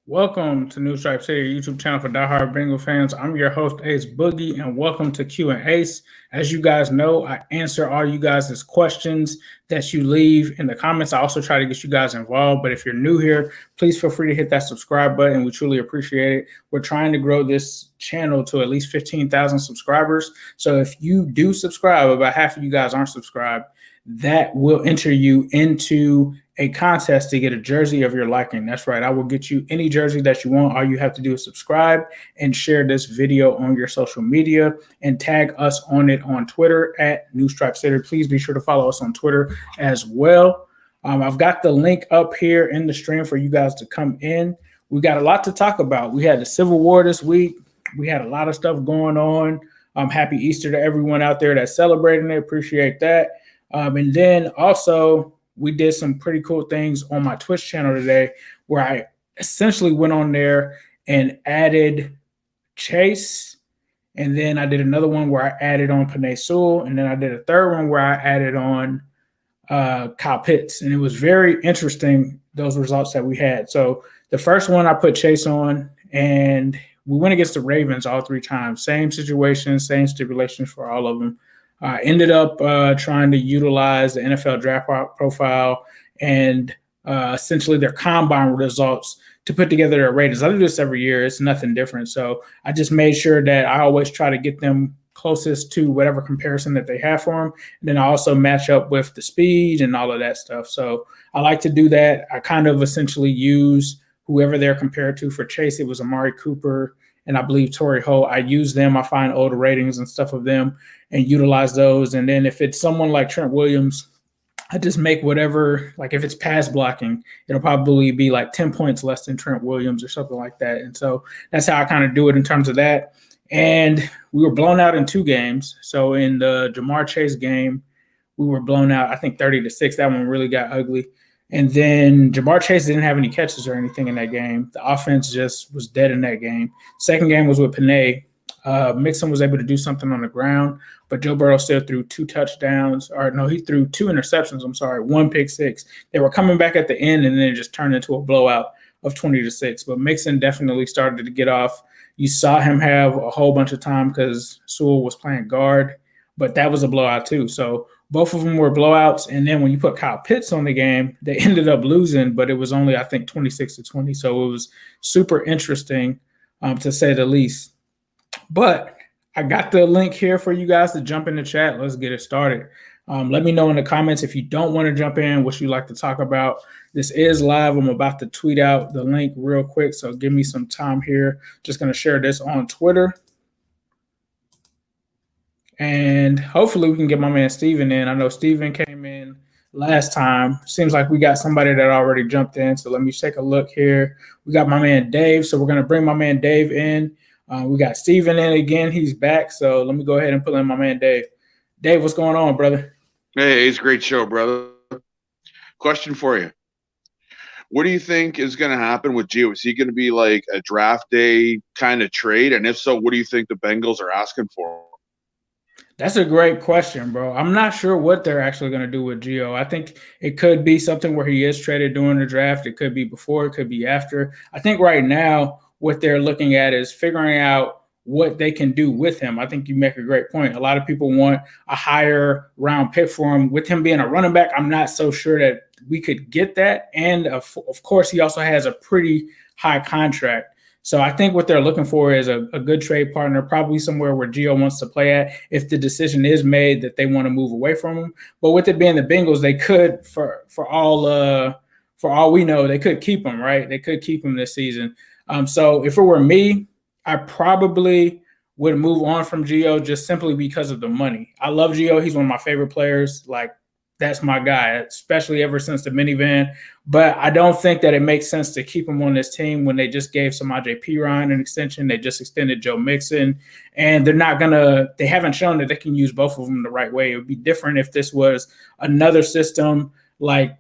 Welcome to New Stripe City, YouTube channel for diehard Bengal fans. I'm your host, Ace Boogie, and welcome to Q&Ace. As you guys know, I answer all you guys' questions that you leave in the comments. I also try to get you guys involved, but if you're new here, please feel free to hit that subscribe button. We truly appreciate it. We're trying to grow this channel to at least 15,000 subscribers. So if you do subscribe, about half of you guys aren't subscribed, that will enter you into a contest to get a jersey of your liking. That's right. I will get you any jersey that you want. All you have to do is subscribe and share this video on your social media and tag us on it on Twitter at New Stripe City. Please be sure to follow us on Twitter as well. I've got the link up here in the stream for you guys to come in. We got a lot to talk about. We had the Civil War this week. We had a lot of stuff going on. Happy Easter to everyone out there that's celebrating it. Appreciate that. And then also, we did some pretty cool things on my Twitch channel today where I essentially went on there and added Chase. And then I did another one where I added on Sewell. And then I did a third one where I added on Kyle Pitts. And it was very interesting, those results that we had. So the first one I put Chase on, and we went against the Ravens all three times. Same situation, same stipulations for all of them. Ended up trying to utilize the NFL draft profile and essentially their combine results to put together their ratings. I do this every year. It's nothing different. So I just made sure that I always try to get them closest to whatever comparison that they have for them. And then I also match up with the speed and all of that stuff. So I like to do that. I kind of essentially use whoever they're compared to. For Chase, it was Amari Cooper and I believe Torrey Holt. I use them. I find older ratings and stuff of them and utilize those. And then if it's someone like Trent Williams, I just make whatever, like if it's pass blocking, it'll probably be like 10 points less than Trent Williams or something like that. And so that's how I kind of do it in terms of that. And we were blown out in two games. So in the Jamar Chase game, we were blown out, I think 30-6. That one really got ugly. And then Jamar Chase didn't have any catches or anything in that game. The offense just was dead in that game. Second game was with Panay. Mixon was able to do something on the ground, but Joe Burrow still threw two touchdowns. Or no, he threw two interceptions, one pick six. They were coming back at the end, and then it just turned into a blowout of 20-6. But Mixon definitely started to get off. You saw him have a whole bunch of time because Sewell was playing guard, but that was a blowout too. So both of them were blowouts. And then when you put Kyle Pitts on the game, they ended up losing, but it was only, I think, 26-20. So it was super interesting, to say the least. But I got the link here for you guys to jump in the chat. Let's get it started. Let me know in the comments if you don't want to jump in, what you like to talk about. This is live. I'm about to tweet out the link real quick, so give me some time here. Just going to share this on Twitter. And hopefully we can get my man Steven in. I know Steven came in last time. Seems like we got somebody that already jumped in. So let me take a look here. We got my man Dave. So we're going to bring my man Dave in. We got Steven in again. He's back. So let me go ahead and pull in my man Dave. Dave, what's going on, brother? Hey, it's a great show, brother. Question for you. What do you think is going to happen with Gio? Is he going to be like a draft day kind of trade? And if so, what do you think the Bengals are asking for? That's a great question, bro. I'm not sure what they're actually going to do with Gio. I think it could be something where he is traded during the draft. It could be before. It could be after. I think right now what they're looking at is figuring out what they can do with him. I think you make a great point. A lot of people want a higher round pick for him. With him being a running back, I'm not so sure that we could get that. And of course, he also has a pretty high contract. So I think what they're looking for is a good trade partner, probably somewhere where Gio wants to play at if the decision is made that they want to move away from him. But with it being the Bengals, they could, for all we know, they could keep him, right? They could keep him this season. So if it were me, I probably would move on from Gio just simply because of the money. I love Gio. He's one of my favorite players. Like, that's my guy, especially ever since the minivan. But I don't think that it makes sense to keep him on this team when they just gave Samaje Perine an extension. They just extended Joe Mixon. And they haven't shown that they can use both of them the right way. It would be different if this was another system like,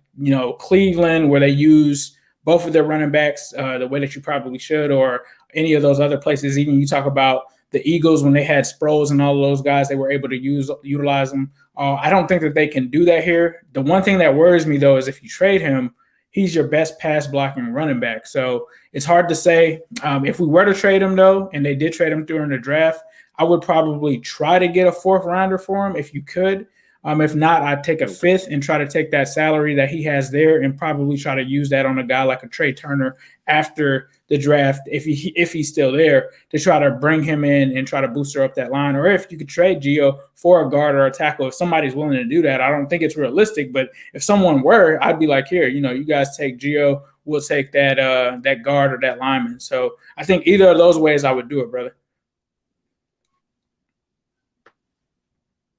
Cleveland, where they use both of their running backs the way that you probably should, or any of those other places. Even you talk about the Eagles when they had Sproles and all of those guys, they were able to utilize them. I don't think that they can do that here. The one thing that worries me, though, is if you trade him, he's your best pass blocking running back. So it's hard to say. If we were to trade him, though, and they did trade him during the draft, I would probably try to get a fourth rounder for him if you could. If not, I'd take a fifth and try to take that salary that he has there and probably try to use that on a guy like a Trey Turner after the draft, if he's still there, to try to bring him in and try to booster up that line. Or if you could trade Gio for a guard or a tackle, if somebody's willing to do that. I don't think it's realistic, but if someone were, I'd be like, here, you guys take Gio, we'll take that guard or that lineman. So I think either of those ways I would do it, brother.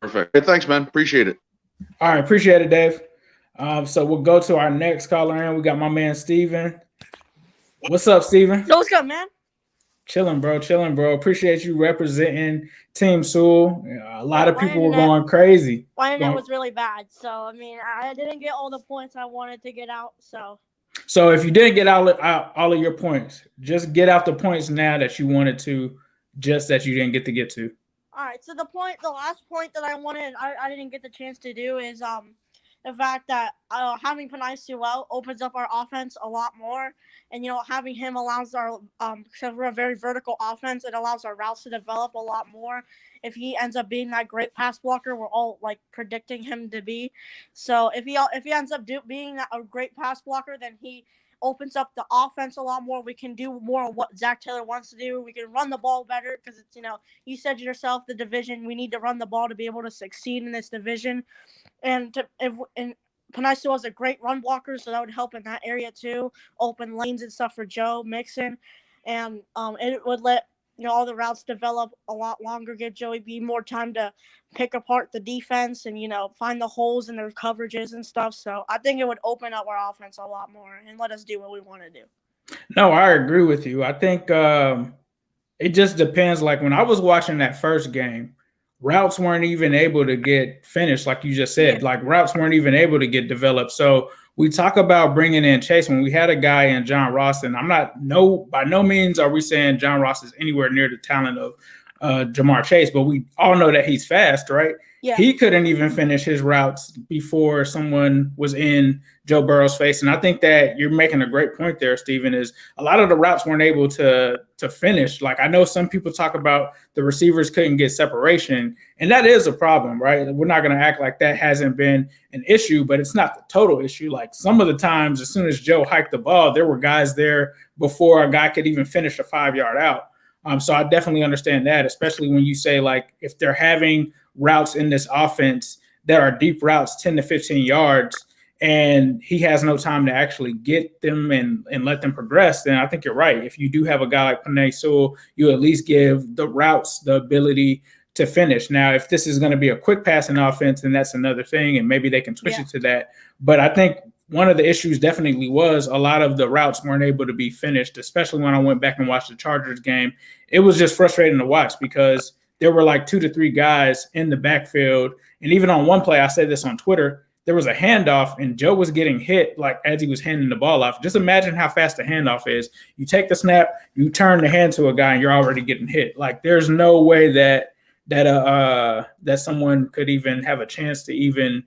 Perfect. Hey, thanks, man. Appreciate it. All right, appreciate it, Dave. So we'll go to our next caller in. We got my man Steven. What's up, Steven? Yo, what's up, man? Chilling, bro. Appreciate you representing Team Sewell. A lot of people were going crazy. My internet was really bad. So, I mean, I didn't get all the points I wanted to get out. So if you didn't get all of your points, just get out the points now that you wanted to, just that you didn't get to. All right, so the last point that I wanted, I didn't get the chance to do is the fact that having Sewell opens up our offense a lot more, and having him allows our because we're a very vertical offense, it allows our routes to develop a lot more. If he ends up being that great pass blocker, we're all like predicting him to be. So if he ends up being a great pass blocker, then he opens up the offense a lot more. We can do more of what Zac Taylor wants to do. We can run the ball better because it's, you said yourself, the division, we need to run the ball to be able to succeed in this division. And Penei Sewell is a great run blocker, so that would help in that area too. Open lanes and stuff for Joe Mixon. And it would let all the routes develop a lot longer, give Joey B more time to pick apart the defense and, find the holes in their coverages and stuff. So I think it would open up our offense a lot more and let us do what we want to do. No, I agree with you. I think it just depends. Like when I was watching that first game, routes weren't even able to get finished, like you just said. Like routes weren't even able to get developed. So we talk about bringing in Chase when we had a guy in John Ross, and by no means are we saying John Ross is anywhere near the talent of Jamar Chase, but we all know that he's fast, right? Yeah. He couldn't even finish his routes before someone was in Joe Burrow's face. And I think that you're making a great point there, Steven, is a lot of the routes weren't able to finish. Like I know some people talk about the receivers couldn't get separation, and that is a problem, right? We're not going to act like that hasn't been an issue, but it's not the total issue. Like some of the times, as soon as Joe hiked the ball, there were guys there before a guy could even finish a 5-yard out. So I definitely understand that, especially when you say, like, if they're having routes in this offense that are deep routes, 10 to 15 yards, and he has no time to actually get them and let them progress, then I think you're right. If you do have a guy like Penei Sewell, you at least give the routes the ability to finish. Now, if this is going to be a quick passing offense, then that's another thing, and maybe they can switch it to that. But I think one of the issues definitely was a lot of the routes weren't able to be finished, especially when I went back and watched the Chargers game. It was just frustrating to watch because there were like 2 to 3 guys in the backfield. And even on one play, I said this on Twitter, there was a handoff and Joe was getting hit like as he was handing the ball off. Just imagine how fast the handoff is. You take the snap, you turn the hand to a guy, and you're already getting hit. Like there's no way that someone could even have a chance to even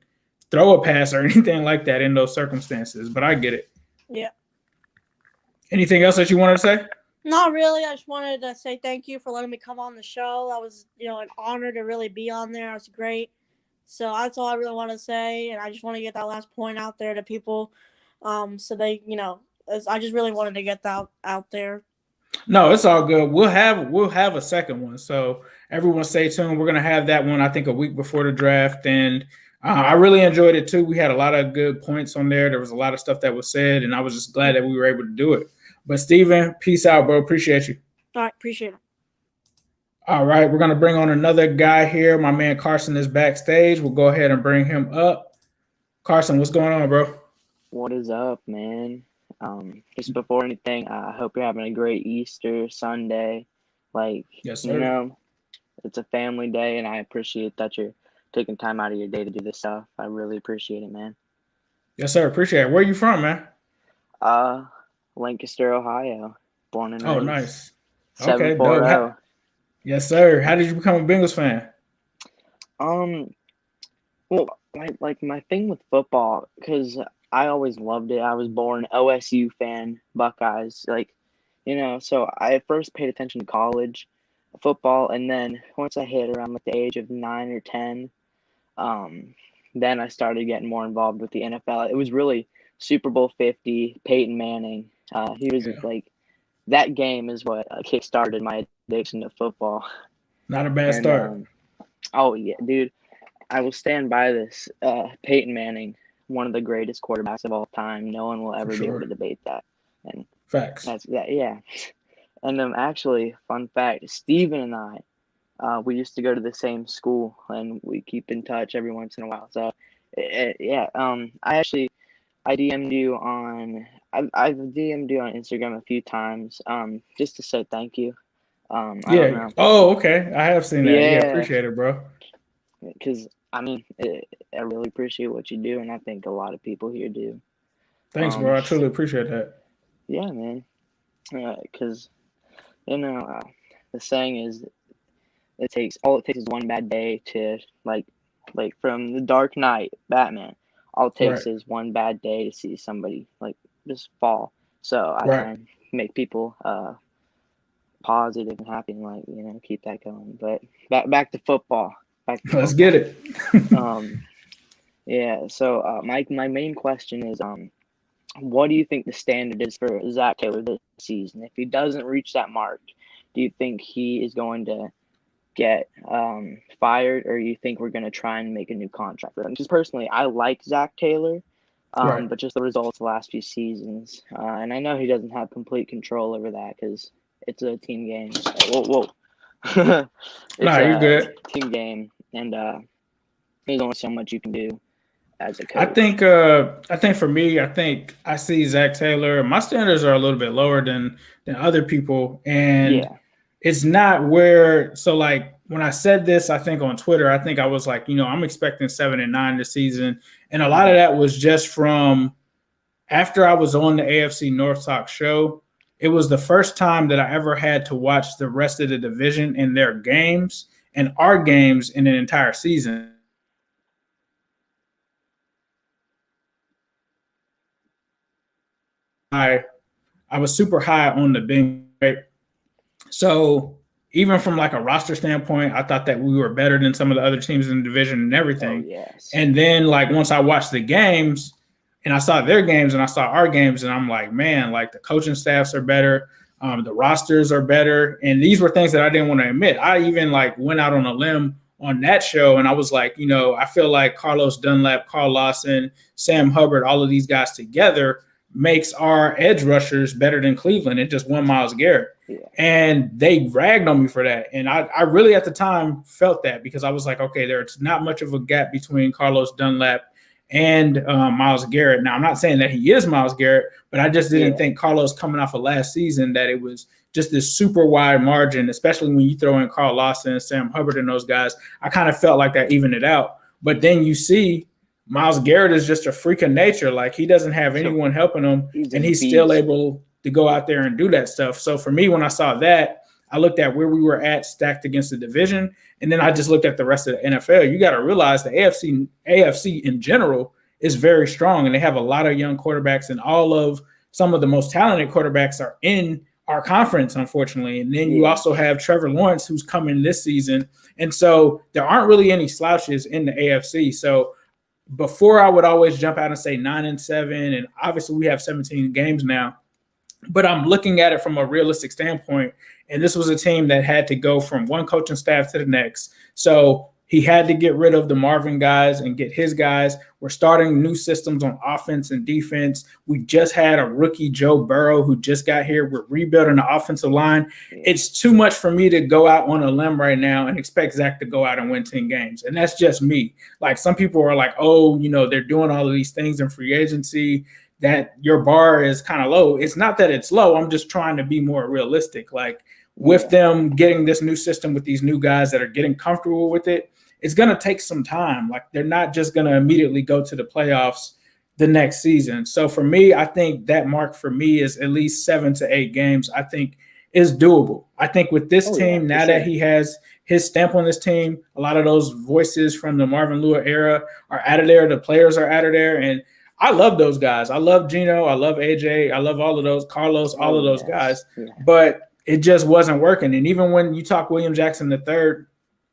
throw a pass or anything like that in those circumstances. But I get it. Yeah. Anything else that you wanted to say? Not really. I just wanted to say thank you for letting me come on the show. That was, an honor to really be on there. It was great. So that's all I really want to say. And I just want to get that last point out there to people. So they, I just really wanted to get that out there. No, it's all good. We'll have a second one. So everyone stay tuned. We're going to have that one, I think, a week before the draft. And I really enjoyed it too. We had a lot of good points on there. There was a lot of stuff that was said, and I was just glad that we were able to do it. But Steven, peace out, bro. Appreciate you. All right, appreciate it. All right, we're going to bring on another guy here. My man Carson is backstage. We'll go ahead and bring him up. Carson, what's going on, bro? What is up, man? Just before anything, I hope you're having a great Easter Sunday. Yes, sir. It's a family day, and I appreciate that you're taking time out of your day to do this stuff. I really appreciate it, man. Yes, sir. Appreciate it. Where are you from, man? Lancaster, Ohio. Born and raised. Oh, nice. 740. Yes, sir. How did you become a Bengals fan? Well, my thing with football, because I always loved it. I was born OSU fan, Buckeyes, like, so I first paid attention to college football, and then once I hit around like the age of 9 or 10, um, then I started getting more involved with the NFL. It was really Super Bowl 50, Peyton Manning. He was like, that game is what kickstarted my addiction to football. Not a bad And start. oh yeah, dude, I will stand by this. Peyton Manning, one of the greatest quarterbacks of all time. No one will ever be able to debate that. And Facts. that's that. Yeah. And actually, fun fact: Steven and I, we used to go to the same school, and we keep in touch every once in a while. So, yeah. I DM'd you on. I've DM'd you on Instagram a few times. Just to say thank you. I don't know. Oh, okay. I have seen that. Yeah, Yeah. appreciate it, bro. Because I really appreciate what you do, and I think a lot of people here do. Thanks, bro. I truly appreciate that. Yeah, man. Because the saying is, it takes is one bad day to like from the Dark Knight, Batman. All it takes is one bad day to see somebody like just fall. So I try and make people positive and happy and like keep that going. But back to football. Let's get it. Yeah. So my main question is what do you think the standard is for Zac Taylor this season? If he doesn't reach that mark, do you think he is going to get fired, or you think we're going to try and make a new contract for him? Because personally, I like Zac Taylor, but just the results the last few seasons, and I know he doesn't have complete control over that because it's a team game. Whoa. It's you're good. a team game, and there's only so much you can do as a coach. I think for me, I see Zac Taylor. My standards are a little bit lower than other people, and it's not where. So like when I said this, I think on Twitter, I think I was like, I'm expecting 7-9 this season, and a lot of that was just from after I was on the AFC North Talk show. It was the first time that I ever had to watch the rest of the division and their games and our games in an entire season. I was super high on the Bengals, right? So even from like a roster standpoint, I thought that we were better than some of the other teams in the division and everything. Oh, yes. And then like once I watched the games and I saw their games and I saw our games, and I'm like, man, like the coaching staffs are better. The rosters are better. And these were things that I didn't want to admit. I even like went out on a limb on that show, and I was like, I feel like Carlos Dunlap, Carl Lawson, Sam Hubbard, all of these guys together makes our edge rushers better than Cleveland. It just won Myles Garrett. Yeah. And they ragged on me for that. And I really at the time felt that because I was like, okay, there's not much of a gap between Carlos Dunlap and Myles Garrett. Now, I'm not saying that he is Myles Garrett, but I just didn't think Carlos coming off of last season that it was just this super wide margin, especially when you throw in Carl Lawson, Sam Hubbard, and those guys. I kind of felt like that evened it out. But then you see Myles Garrett is just a freak of nature. Like he doesn't have anyone helping him, and he's still able to go out there and do that stuff. So for me, when I saw that, I looked at where we were at stacked against the division, and then I just looked at the rest of the NFL. You got to realize the AFC in general is very strong, and they have a lot of young quarterbacks, and some of the most talented quarterbacks are in our conference, unfortunately. And then you also have Trevor Lawrence, who's coming this season. And so there aren't really any slouches in the AFC. So before I would always jump out and say 9-7, and obviously we have 17 games now, but I'm looking at it from a realistic standpoint. And this was a team that had to go from one coaching staff to the next. So he had to get rid of the Marvin guys and get his guys. We're starting new systems on offense and defense. We just had a rookie, Joe Burrow, who just got here. We're rebuilding the offensive line. It's too much for me to go out on a limb right now and expect Zach to go out and win 10 games. And that's just me. Like some people are like, oh, they're doing all of these things in free agency, that your bar is kind of low. It's not that it's low. I'm just trying to be more realistic. Like with them getting this new system with these new guys that are getting comfortable with it, it's going to take some time. Like they're not just going to immediately go to the playoffs the next season. So for me, I think that mark for me is at least 7 to 8 games. I think is doable. I think with this team, now that he has his stamp on this team, a lot of those voices from the Marvin Lewis era are out of there. The players are out of there. And I love those guys. I love Gino. I love AJ. I love all of those, Carlos, all of those guys. Yeah. But it just wasn't working. And even when you talk William Jackson III,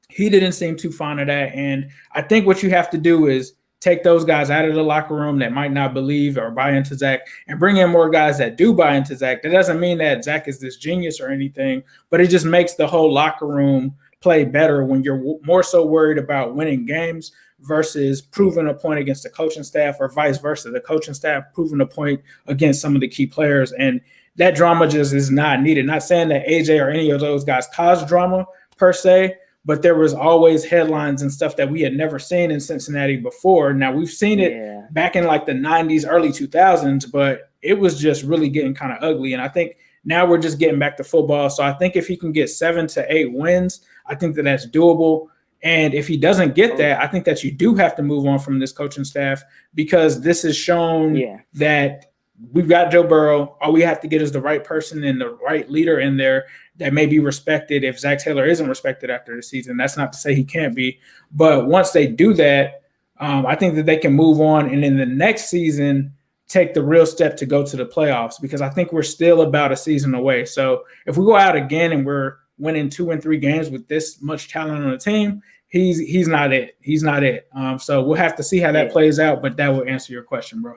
he didn't seem too fond of that. And I think what you have to do is take those guys out of the locker room that might not believe or buy into Zac and bring in more guys that do buy into Zac. That doesn't mean that Zac is this genius or anything, but it just makes the whole locker room play better when you're more so worried about winning games versus proving a point against the coaching staff, or vice versa. The coaching staff proving a point against some of the key players. And that drama just is not needed. Not saying that AJ or any of those guys caused drama per se, but there was always headlines and stuff that we had never seen in Cincinnati before. Now, we've seen it back in like the 90s, early 2000s, but it was just really getting kind of ugly. And I think now we're just getting back to football. So I think if he can get 7 to 8 wins, I think that that's doable. And if he doesn't get that, I think that you do have to move on from this coaching staff, because this has shown that we've got Joe Burrow. All we have to get is the right person and the right leader in there that may be respected. If Zac Taylor isn't respected after the season, that's not to say he can't be. But once they do that, I think that they can move on, and in the next season take the real step to go to the playoffs, because I think we're still about a season away. So if we go out again and we're winning 2 and 3 games with this much talent on the team, he's not it. He's not it. So we'll have to see how that plays out, but that will answer your question, bro.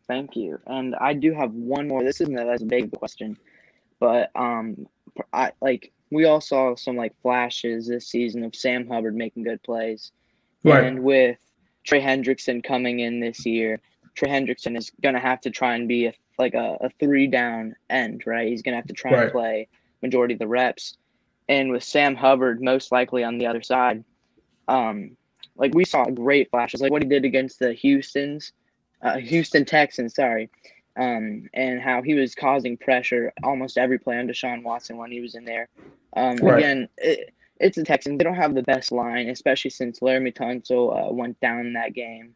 Thank you. And I do have one more. This isn't as big of a question, but we all saw some flashes this season of Sam Hubbard making good plays. Right. And with Trey Hendrickson coming in this year, Trey Hendrickson is going to have to try and be a 3-down end, right? He's going to have to try and play majority of the reps. And with Sam Hubbard most likely on the other side, we saw great flashes, like what he did against the Houston Texans, and how he was causing pressure almost every play on Deshaun Watson when he was in there. Again, it's the Texans. They don't have the best line, especially since Laramie Tunsil went down in that game,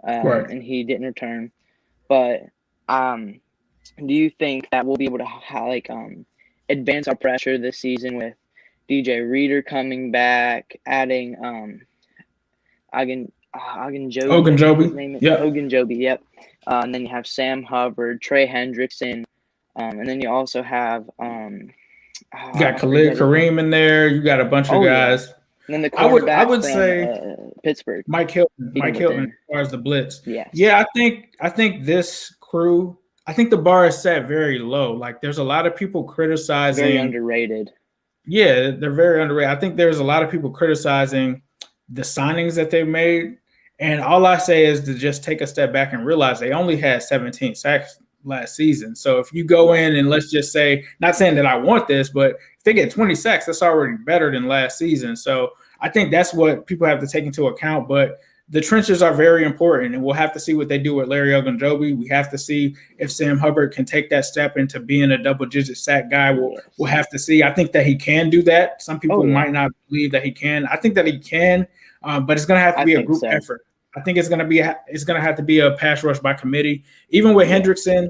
and he didn't return. But do you think that we'll be able to advance our pressure this season with DJ Reader coming back, adding Ogunjobi? Ogunjobi, yep. And then you have Sam Hubbard, Trey Hendrickson, and then you also have you got Khalid Kareem in there. You got a bunch of guys. Yeah. And then the quarterback I would from, say Pittsburgh, Mike Hilton. Mike Hilton as far as the blitz. Yes. Yeah, I think this crew. I think the bar is set very low. Like, there's a lot of people criticizing. Very underrated. Yeah, they're very underrated. I think there's a lot of people criticizing the signings that they made. And all I say is to just take a step back and realize they only had 17 sacks last season. So if you go in and let's just say, not saying that I want this, but if they get 20 sacks, that's already better than last season. So I think that's what people have to take into account. But the trenches are very important, and we'll have to see what they do with Larry Ogunjobi. We have to see if Sam Hubbard can take that step into being a double-digit sack guy. We'll have to see. I think that he can do that. Some people might not believe that he can. I think that he can, but it's going to have to be a group effort. I think it's going to have to be a pass rush by committee. Even with Hendrickson,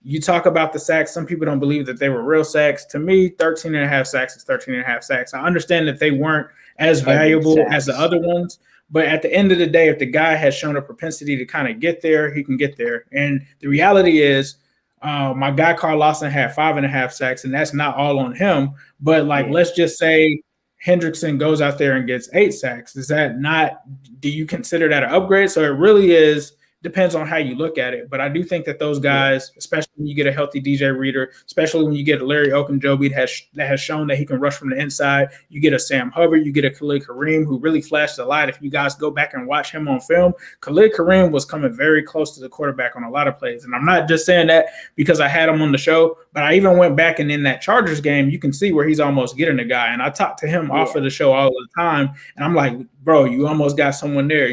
you talk about the sacks. Some people don't believe that they were real sacks. To me, 13.5 sacks is 13.5 sacks. I understand that they weren't as valuable as the other ones. But at the end of the day, if the guy has shown a propensity to kind of get there, he can get there. And the reality is, my guy Carl Lawson had 5.5 sacks, and that's not all on him. But let's just say Hendrickson goes out there and gets 8 sacks. Is that not? Do you consider that an upgrade? So it really is. Depends on how you look at it. But I do think that those guys, especially when you get a healthy DJ Reader, especially when you get a Larry Ogunjobi that has shown that he can rush from the inside, you get a Sam Hubbard, you get a Khalid Kareem who really flashed a lot. If you guys go back and watch him on film, Khalid Kareem was coming very close to the quarterback on a lot of plays. And I'm not just saying that because I had him on the show, but I even went back and in that Chargers game, you can see where he's almost getting the guy. And I talk to him off of the show all the time. And I'm like, bro, you almost got someone there.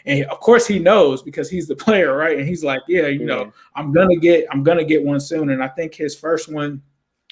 And of course he knows because he's the player, right? And he's like, you know, I'm gonna get one soon. And I think his first one,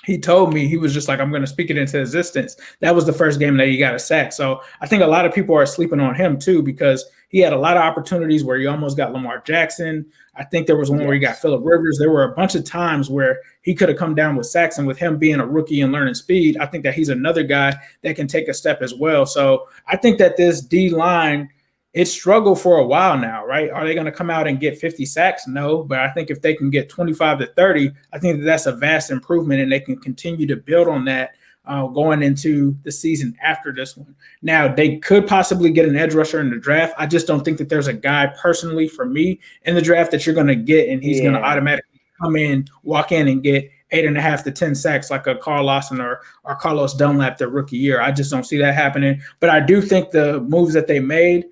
he told me, he was just like, I'm gonna speak it into existence. That was the first game that he got a sack. So I think a lot of people are sleeping on him too, because he had a lot of opportunities where he almost got Lamar Jackson. I think there was one where he got Phillip Rivers. There were a bunch of times where he could have come down with sacks, and with him being a rookie and learning speed, I think that he's another guy that can take a step as well. So I think that this D line it's struggled for a while now, right? Are they going to come out and get 50 sacks? No, but I think if they can get 25 to 30, I think that's a vast improvement, and they can continue to build on that going into the season after this one. Now, they could possibly get an edge rusher in the draft. I just don't think that there's a guy personally for me in the draft that you're going to get, and he's going to automatically come in, walk in, and get 8.5 to 10 sacks like a Carl Lawson or Carlos Dunlap their rookie year. I just don't see that happening. But I do think the moves that they made,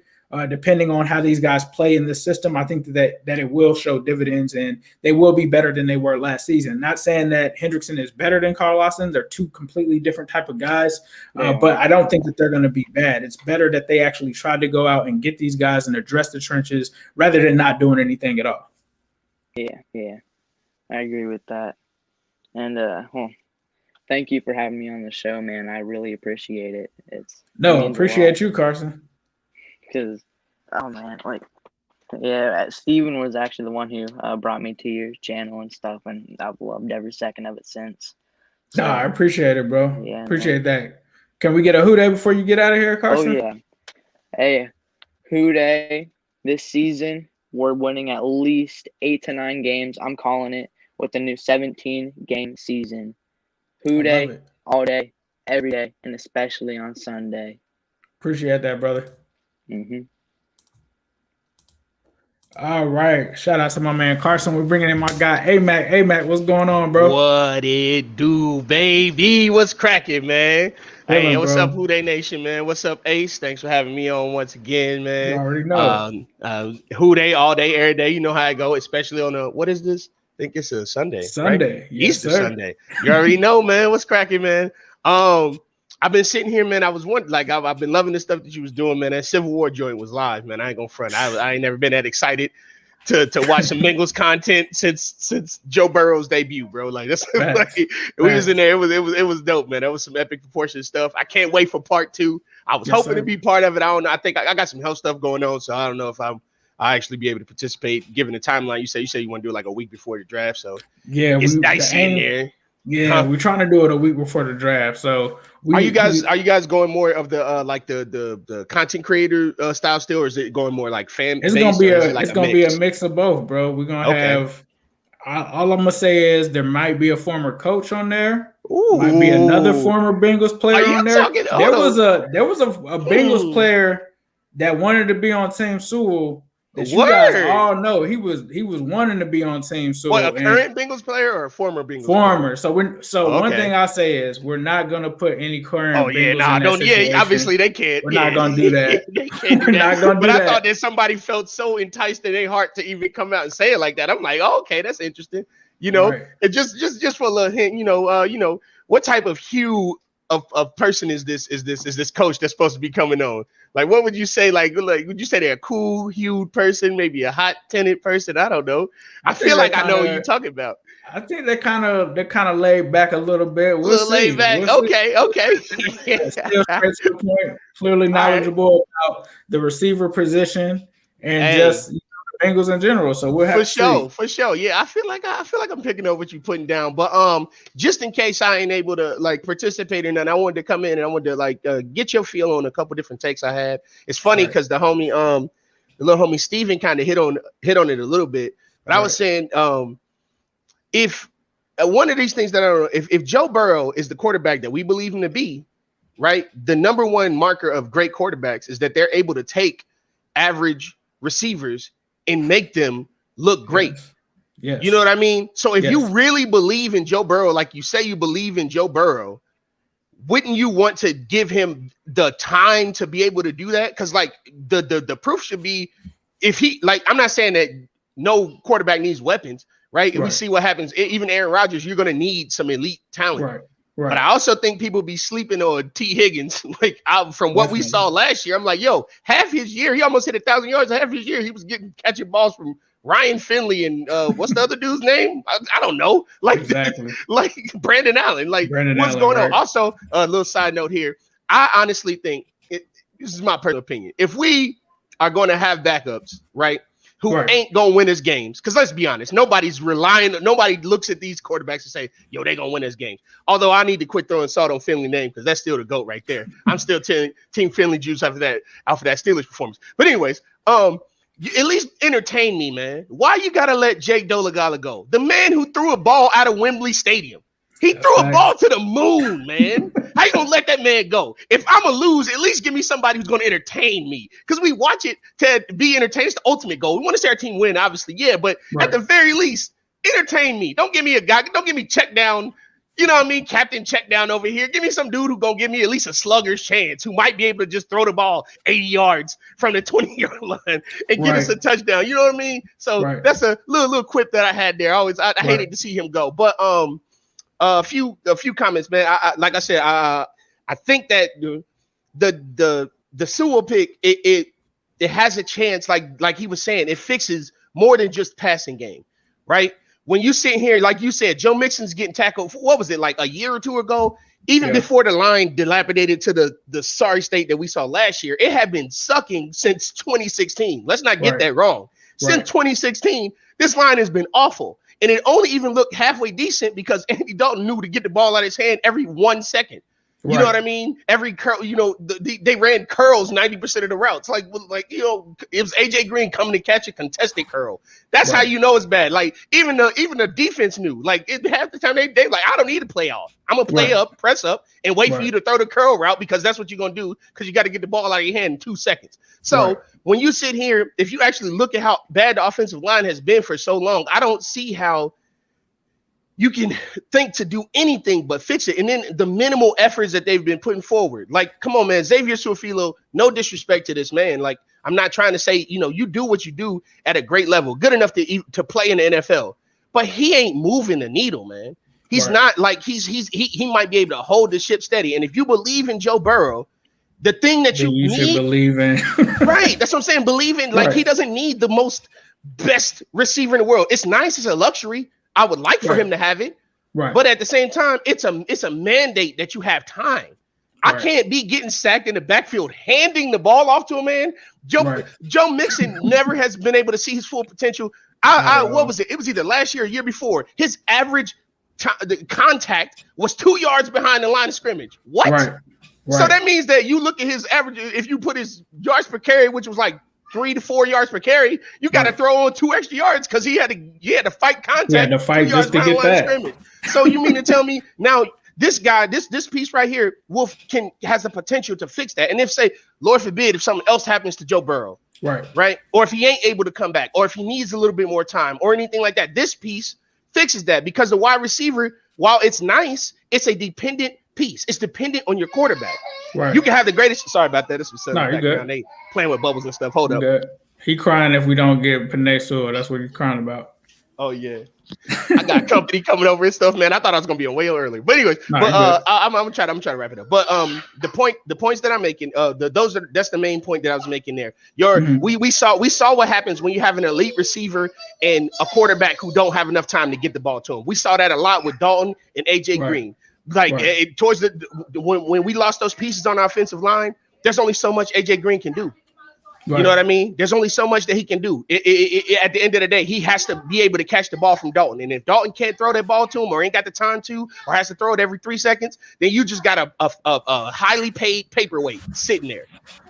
depending on how these guys play in this system, I think that it will show dividends, and they will be better than they were last season. Not saying that Hendrickson is better than Carl Lawson. They're two completely different type of guys, but I don't think that they're going to be bad. It's better that they actually tried to go out and get these guys and address the trenches rather than not doing anything at all. Yeah. I agree with that. And thank you for having me on the show, man. I really appreciate it. Appreciate you, Carson. Because, oh man, Steven was actually the one who brought me to your channel and stuff, and I've loved every second of it since. So, I appreciate it, bro. Yeah, appreciate that. Can we get a Houday before you get out of here, Carson? Oh, yeah. Hey, Houday, this season, we're winning at least 8 to 9 games. I'm calling it with the new 17-game season. Houday, all day, every day, and especially on Sunday. Appreciate that, brother. Mm-hmm. All right. Shout out to my man Carson. We're bringing in my guy A-Mac. A-Mac, what's going on, bro? What it do, baby? What's cracking, man? Hey, what's up, Houday Nation, man? What's up, Ace? Thanks for having me on once again, man. You already know. Houday all day, every day. You know how I go, especially on what is this? I think it's a Sunday. Sunday. Right? Yes, Easter sir. Sunday. You already know, man. What's cracking, man? I've been sitting here, man. I was wondering, I've been loving the stuff that you was doing, man. That Civil War joint was live, man. I ain't gonna front. I ain't never been that excited to watch some Bengals content since Joe Burrow's debut, bro. Like that's we was in there. It was dope, man. That was some epic proportion stuff. I can't wait for part 2. I was hoping to be part of it. I don't know. I think I got some health stuff going on, so I don't know if I'll actually be able to participate. Given the timeline, you say you want to do it like a week before the draft, so yeah, it's dicey in there. Yeah, we're trying to do it a week before the draft. So are you guys going more of the like the content creator style still, or is it going more like fan? It's gonna be a mix of both, bro. We're gonna have. All I'm gonna say is there might be a former coach on there. Ooh. Might be another former Bengals player on there. There was a Bengals player that wanted to be on Team Sewell. That you guys all know he was wanting to be on Team Sewell. What, a current Bengals player or a former Bengals player? Former. One thing I say is we're not gonna put any current. Obviously they can't. We're not gonna do that. They can't do that. But I thought that somebody felt so enticed in their heart to even come out and say it like that. I'm like, oh, okay, that's interesting. You know, it just for a little hint. You know, what type of hue of person is this coach that's supposed to be coming on? Like, what would you say? Like, would you say they're a cool hued person, maybe a hot tinted person? I don't know. I feel like I know what you're talking about. I think they're kind of laid back a little bit. We'll see. Laid back. Okay. Still straight to the point. Clearly knowledgeable about the receiver position and just the Bengals in general. So we'll have for sure. Yeah, I feel like I'm picking up what you're putting down. But just in case I ain't able to participate in that, I wanted to come in and I wanted to get your feel on a couple different takes I had. It's funny because the little homie Steven kind of hit on it a little bit. But I was saying if one of these things that I don't know, if Joe Burrow is the quarterback that we believe him to be, right? The number one marker of great quarterbacks is that they're able to take average receivers and make them look great. Yes. You know what I mean? So if you really believe in Joe Burrow, like you say you believe in Joe Burrow, wouldn't you want to give him the time to be able to do that? Because the proof should be if he I'm not saying that no quarterback needs weapons, right? If we see what happens, even Aaron Rodgers, you're going to need some elite talent. Right. But I also think people be sleeping on T. Higgins. From what we saw last year, I'm like, yo, half his year, he almost hit 1,000 yards. Half his year, he was catching balls from Ryan Finley and what's the other dude's name? I don't know. Exactly. Like Brandon Allen. What's going on? Also, a little side note here. I honestly think this is my personal opinion. If we are going to have backups, right? who ain't gonna win us games. Because let's be honest, nobody looks at these quarterbacks and say, yo, they gonna win us games. Although I need to quit throwing salt on Finley name because that's still the GOAT right there. I'm still team Finley juice after that Steelers performance. But anyways, at least entertain me, man. Why you gotta let Jake Dolegala go? The man who threw a ball out of Wembley Stadium. He threw a ball to the moon, man. How you gonna let that man go? If I'm gonna lose, at least give me somebody who's gonna entertain me. Because we watch it to be entertained. It's the ultimate goal. We want to see our team win, obviously, yeah. But at the very least, entertain me. Don't give me a guy. Don't give me check down. You know what I mean? Captain check down over here. Give me some dude who gonna give me at least a slugger's chance, who might be able to just throw the ball 80 yards from the 20-yard line and get us a touchdown. You know what I mean? So that's a little quip that I had there. I hated to see him go, but a few comments, man. Like I said, I think that the Sewell pick it has a chance, like he was saying, it fixes more than just passing game, right? When you sit here, like you said, Joe Mixon's getting tackled. What was it, like a year or two ago? Even before the line dilapidated to the sorry state that we saw last year, it had been sucking since 2016. Let's not get that wrong. Since 2016, this line has been awful. And it only even looked halfway decent because Andy Dalton knew to get the ball out of his hand every 1 second. You know what I mean? Every curl, they ran curls 90% of the routes. Like it was AJ Green coming to catch a contested curl. That's how you know it's bad. Like even the defense knew. Like half the time they like, I don't need to play off. I'm gonna play up, press up, and wait for you to throw the curl route because that's what you're gonna do because you got to get the ball out of your hand in 2 seconds. So when you sit here, if you actually look at how bad the offensive line has been for so long, I don't see how you can think to do anything but fix it. And then the minimal efforts that they've been putting forward. Like, come on, man. Xavier Su'a-Filo, no disrespect to this man. Like, I'm not trying to say, you do what you do at a great level, good enough to play in the NFL. But he ain't moving the needle, man. He's not like he might be able to hold the ship steady. And if you believe in Joe Burrow, the thing that you need, should believe in. Right. That's what I'm saying. Believe in. Like, he doesn't need the best receiver in the world. It's nice. It's a luxury. I would like for him to have it, but at the same time, it's a mandate that you have time. I can't be getting sacked in the backfield, handing the ball off to a man. Joe Mixon never has been able to see his full potential. What was it? It was either last year or year before. His average the contact was 2 yards behind the line of scrimmage. What? So that means that you look at his average. If you put his yards per carry, which was like 3 to 4 yards per carry, you got to throw on 2 extra yards because he had to fight contact. Yeah, to fight just to get that. So you mean to tell me now this guy, this piece right here, has the potential to fix that? And if, say, Lord forbid, if something else happens to Joe Burrow, right, or if he ain't able to come back, or if he needs a little bit more time, or anything like that, this piece fixes that because the wide receiver, while it's nice, it's a dependent piece. It's dependent on your quarterback. You can have the greatest. Sorry about that. This was background. They playing with bubbles and stuff. Hold up. Good. He crying if we don't get Penei Sewell. That's what he's crying about. Oh yeah. I got company coming over and stuff, man. I thought I was gonna be a whale earlier. But anyways, I'm gonna try to wrap it up. But the points that I'm making, that's the main point that I was making there. We saw what happens when you have an elite receiver and a quarterback who don't have enough time to get the ball to him. We saw that a lot with Dalton and AJ Green. Like towards when we lost those pieces on our offensive line, there's only so much AJ Green can do. You know what I mean? There's only so much that he can do. At the end of the day, he has to be able to catch the ball from Dalton. And if Dalton can't throw that ball to him or ain't got the time to, or has to throw it every 3 seconds, then you just got a highly paid paperweight sitting there.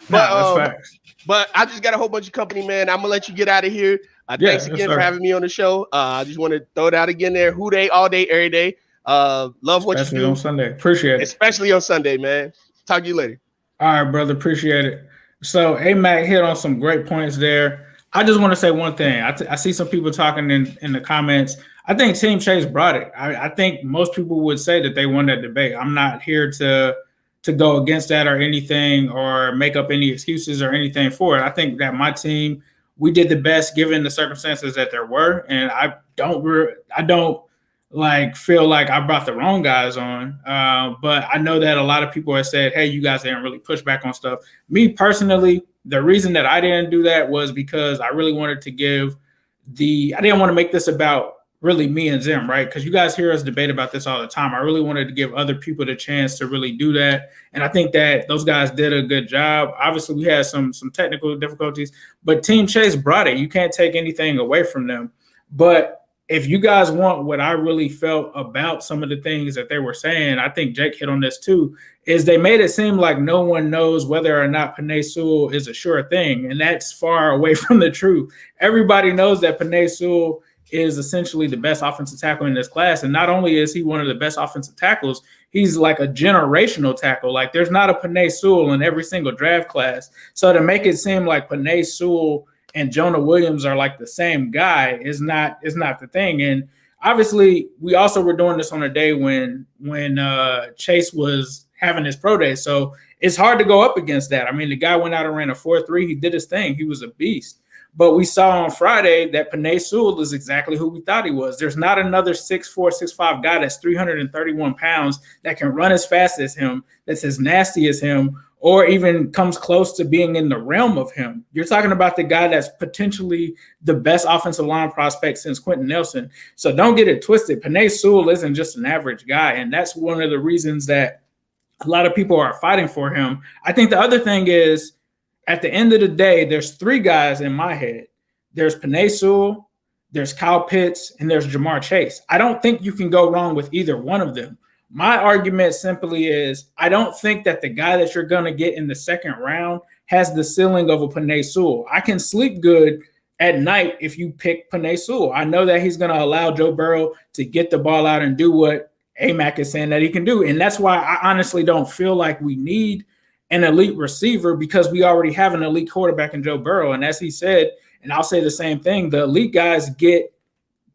But I just got a whole bunch of company, man. I'm gonna let you get out of here. Thanks again for having me on the show. I just want to throw it out again there. Who Dey all day, every day. Love what especially you do on Sunday. Appreciate it. Especially on Sunday, man. Talk to you later. All right, brother. Appreciate it. So A-Mac hit on some great points there. I just want to say one thing. I see some people talking in the comments. I think Team Chase brought it. I think most people would say that they won that debate. I'm not here to go against that or anything or make up any excuses or anything for it. I think that my team, we did the best given the circumstances that there were, and I don't like feel like I brought the wrong guys on. But I know that a lot of people have said, hey, you guys didn't really push back on stuff. Me personally, the reason that I didn't do that was because I really wanted to I didn't want to make this about really me and Zim, right? Because you guys hear us debate about this all the time. I really wanted to give other people the chance to really do that. And I think that those guys did a good job. Obviously, we had some technical difficulties, but Team Chase brought it. You can't take anything away from them. But if you guys want what I really felt about some of the things that they were saying, I think Jake hit on this too, is they made it seem like no one knows whether or not Penei Sewell is a sure thing. And that's far away from the truth. Everybody knows that Penei Sewell is essentially the best offensive tackle in this class. And not only is he one of the best offensive tackles, he's like a generational tackle. Like there's not a Penei Sewell in every single draft class. So to make it seem like Penei Sewell and Jonah Williams are like the same guy is not the thing. And obviously we also were doing this on a day when Chase was having his pro day. So it's hard to go up against that. I mean, the guy went out and ran a 4.3. He did his thing. He was a beast. But we saw on Friday that Penei Sewell is exactly who we thought he was. There's not another 6'4", 6'5" guy that's 331 pounds that can run as fast as him, that's as nasty as him, or even comes close to being in the realm of him. You're talking about the guy that's potentially the best offensive line prospect since Quentin Nelson. So don't get it twisted. Penei Sewell isn't just an average guy, and that's one of the reasons that a lot of people are fighting for him. I think the other thing is, at the end of the day, there's three guys in my head. There's Penei Sewell, there's Kyle Pitts, and there's Jamar Chase. I don't think you can go wrong with either one of them. My argument simply is I don't think that the guy that you're going to get in the second round has the ceiling of a Penei Sewell. I can sleep good at night if you pick Penei Sewell. I know that he's going to allow Joe Burrow to get the ball out and do what AMAC is saying that he can do. And that's why I honestly don't feel like we need an elite receiver because we already have an elite quarterback in Joe Burrow. And as he said, and I'll say the same thing, the elite guys get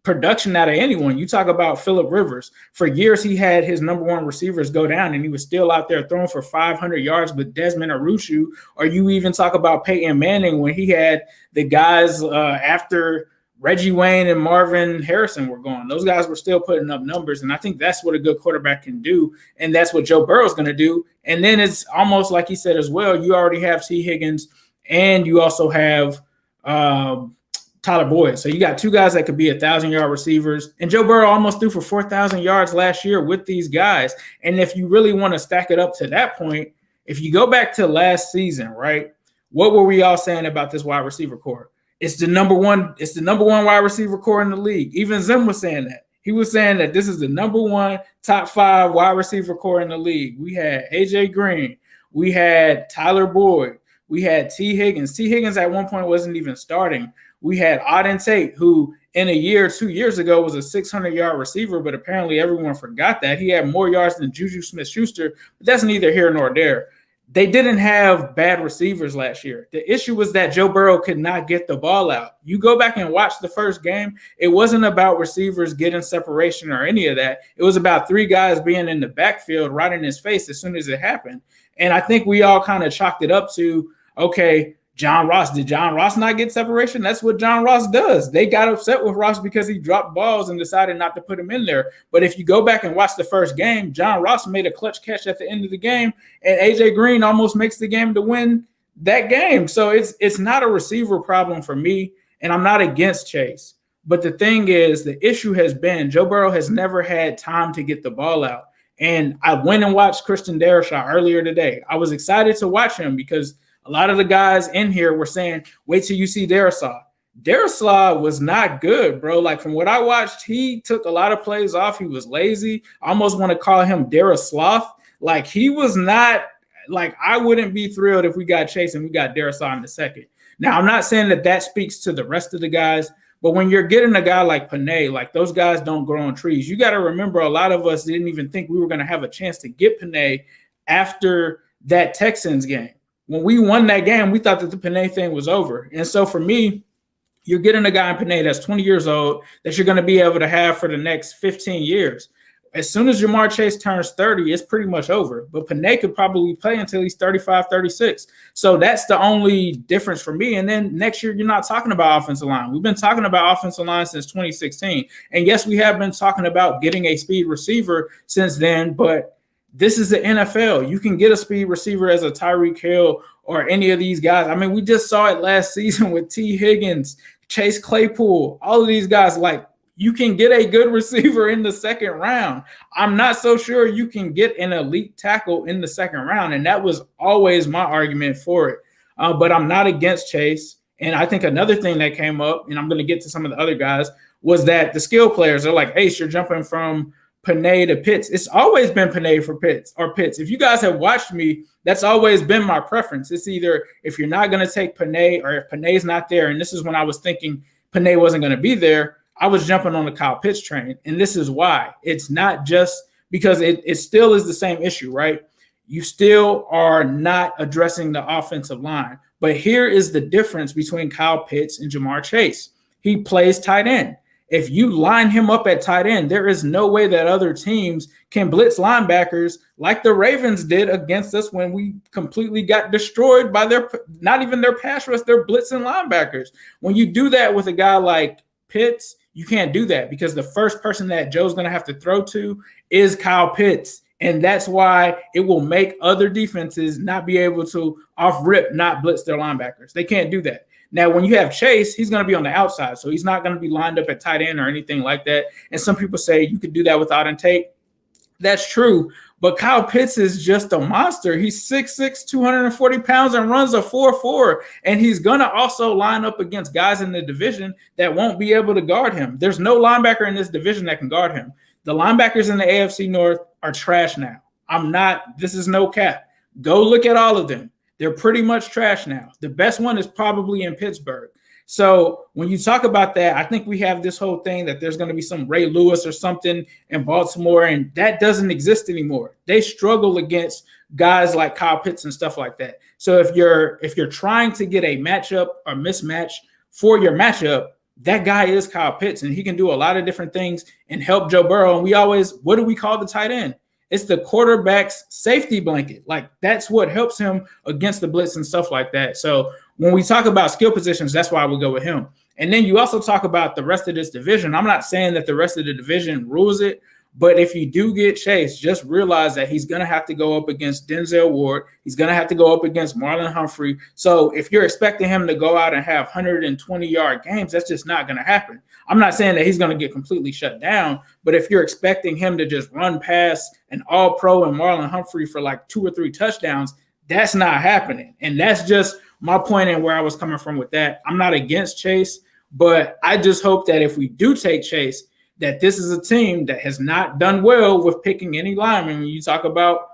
production out of anyone. You talk about Phillip Rivers. For years, he had his number one receivers go down, and he was still out there throwing for 500 yards with Desmond Arushu. Or you even talk about Peyton Manning when he had the guys after Reggie Wayne and Marvin Harrison were gone. Those guys were still putting up numbers, and I think that's what a good quarterback can do, and that's what Joe Burrow is going to do. And then it's almost like he said as well, you already have T. Higgins, and you also have Tyler Boyd. So you got two guys that could be 1,000-yard receivers, and Joe Burrow almost threw for 4,000 yards last year with these guys. And if you really want to stack it up to that point, if you go back to last season, right, what were we all saying about this wide receiver core? It's the number one wide receiver core in the league. Even Zim was saying that. He was saying that this is the number one top 5 wide receiver core in the league. We had AJ Green. We had Tyler Boyd. We had T. Higgins. T. Higgins at one point wasn't even starting. We had Auden Tate, who in a year, 2 years ago, was a 600-yard receiver, but apparently everyone forgot that. He had more yards than Juju Smith-Schuster, but that's neither here nor there. They didn't have bad receivers last year. The issue was that Joe Burrow could not get the ball out. You go back and watch the first game, it wasn't about receivers getting separation or any of that. It was about 3 guys being in the backfield right in his face as soon as it happened. And I think we all kind of chalked it up to, okay, John Ross. Did John Ross not get separation? That's what John Ross does. They got upset with Ross because he dropped balls and decided not to put him in there. But if you go back and watch the first game, John Ross made a clutch catch at the end of the game, and AJ Green almost makes the game to win that game. So it's not a receiver problem for me, and I'm not against Chase. But the thing is, the issue has been Joe Burrow has never had time to get the ball out. And I went and watched Christian Darrisaw earlier today. I was excited to watch him because a lot of the guys in here were saying, wait till you see Darrisaw. Darrisaw was not good, bro. Like, from what I watched, he took a lot of plays off. He was lazy. I almost want to call him Darrisloth. Like, he was not – like, I wouldn't be thrilled if we got Chase and we got Darrisaw in the second. Now, I'm not saying that speaks to the rest of the guys, but when you're getting a guy like Penei, like, those guys don't grow on trees. You got to remember, a lot of us didn't even think we were going to have a chance to get Penei after that Texans game. When we won that game, we thought that the Penei thing was over. And so for me, you're getting a guy in Penei that's 20 years old that you're going to be able to have for the next 15 years. As soon as Jamar Chase turns 30, it's pretty much over. But Penei could probably play until he's 35, 36. So that's the only difference for me. And then next year, you're not talking about offensive line. We've been talking about offensive line since 2016. And yes, we have been talking about getting a speed receiver since then, but this is the NFL. You can get a speed receiver as a Tyreek Hill or any of these guys. I mean, we just saw it last season with T. Higgins, Chase Claypool, all of these guys. Like, You can get a good receiver in the second round. I'm not so sure you can get an elite tackle in the second round, and that was always my argument for it. But I'm not against Chase. And I think another thing that came up, and I'm going to get to some of the other guys, was that the skill players are like, Ace, you're jumping from Panay to Pitts. It's always been Panay for Pitts or Pitts. If you guys have watched me, that's always been my preference. It's either if you're not going to take Panay or if Panay's not there, and this is when I was thinking Panay wasn't going to be there, I was jumping on the Kyle Pitts train. And this is why. It's not just because it still is the same issue, right? You still are not addressing the offensive line. But here is the difference between Kyle Pitts and Jamar Chase. He plays tight end. If you line him up at tight end, there is no way that other teams can blitz linebackers like the Ravens did against us when we completely got destroyed by not even their pass rush, their blitzing linebackers. When you do that with a guy like Pitts, you can't do that because the first person that Joe's going to have to throw to is Kyle Pitts. And that's why it will make other defenses not be able to off rip, not blitz their linebackers. They can't do that. Now, when you have Chase, he's going to be on the outside. So he's not going to be lined up at tight end or anything like that. And some people say you could do that without and take. That's true. But Kyle Pitts is just a monster. He's 6'6", 240 pounds and runs a 4.4. And he's going to also line up against guys in the division that won't be able to guard him. There's no linebacker in this division that can guard him. The linebackers in the AFC North are trash now. This is no cap. Go look at all of them. They're pretty much trash now. The best one is probably in Pittsburgh. So when you talk about that, I think we have this whole thing that there's going to be some Ray Lewis or something in Baltimore, and that doesn't exist anymore. They struggle against guys like Kyle Pitts and stuff like that. So if you're trying to get a matchup or mismatch for your matchup, that guy is Kyle Pitts, and he can do a lot of different things and help Joe Burrow. And what do we call the tight end? It's the quarterback's safety blanket. Like, that's what helps him against the blitz and stuff like that. So when we talk about skill positions, that's why we go with him. And then you also talk about the rest of this division. I'm not saying that the rest of the division rules it, but if you do get Chase, just realize that he's going to have to go up against Denzel Ward. He's going to have to go up against Marlon Humphrey. So if you're expecting him to go out and have 120-yard games, that's just not going to happen. I'm not saying that he's going to get completely shut down, but if you're expecting him to just run past an all-pro and Marlon Humphrey for like 2 or 3 touchdowns, that's not happening. And that's just my point and where I was coming from with that. I'm not against Chase, but I just hope that if we do take Chase, that this is a team that has not done well with picking any lineman. When you talk about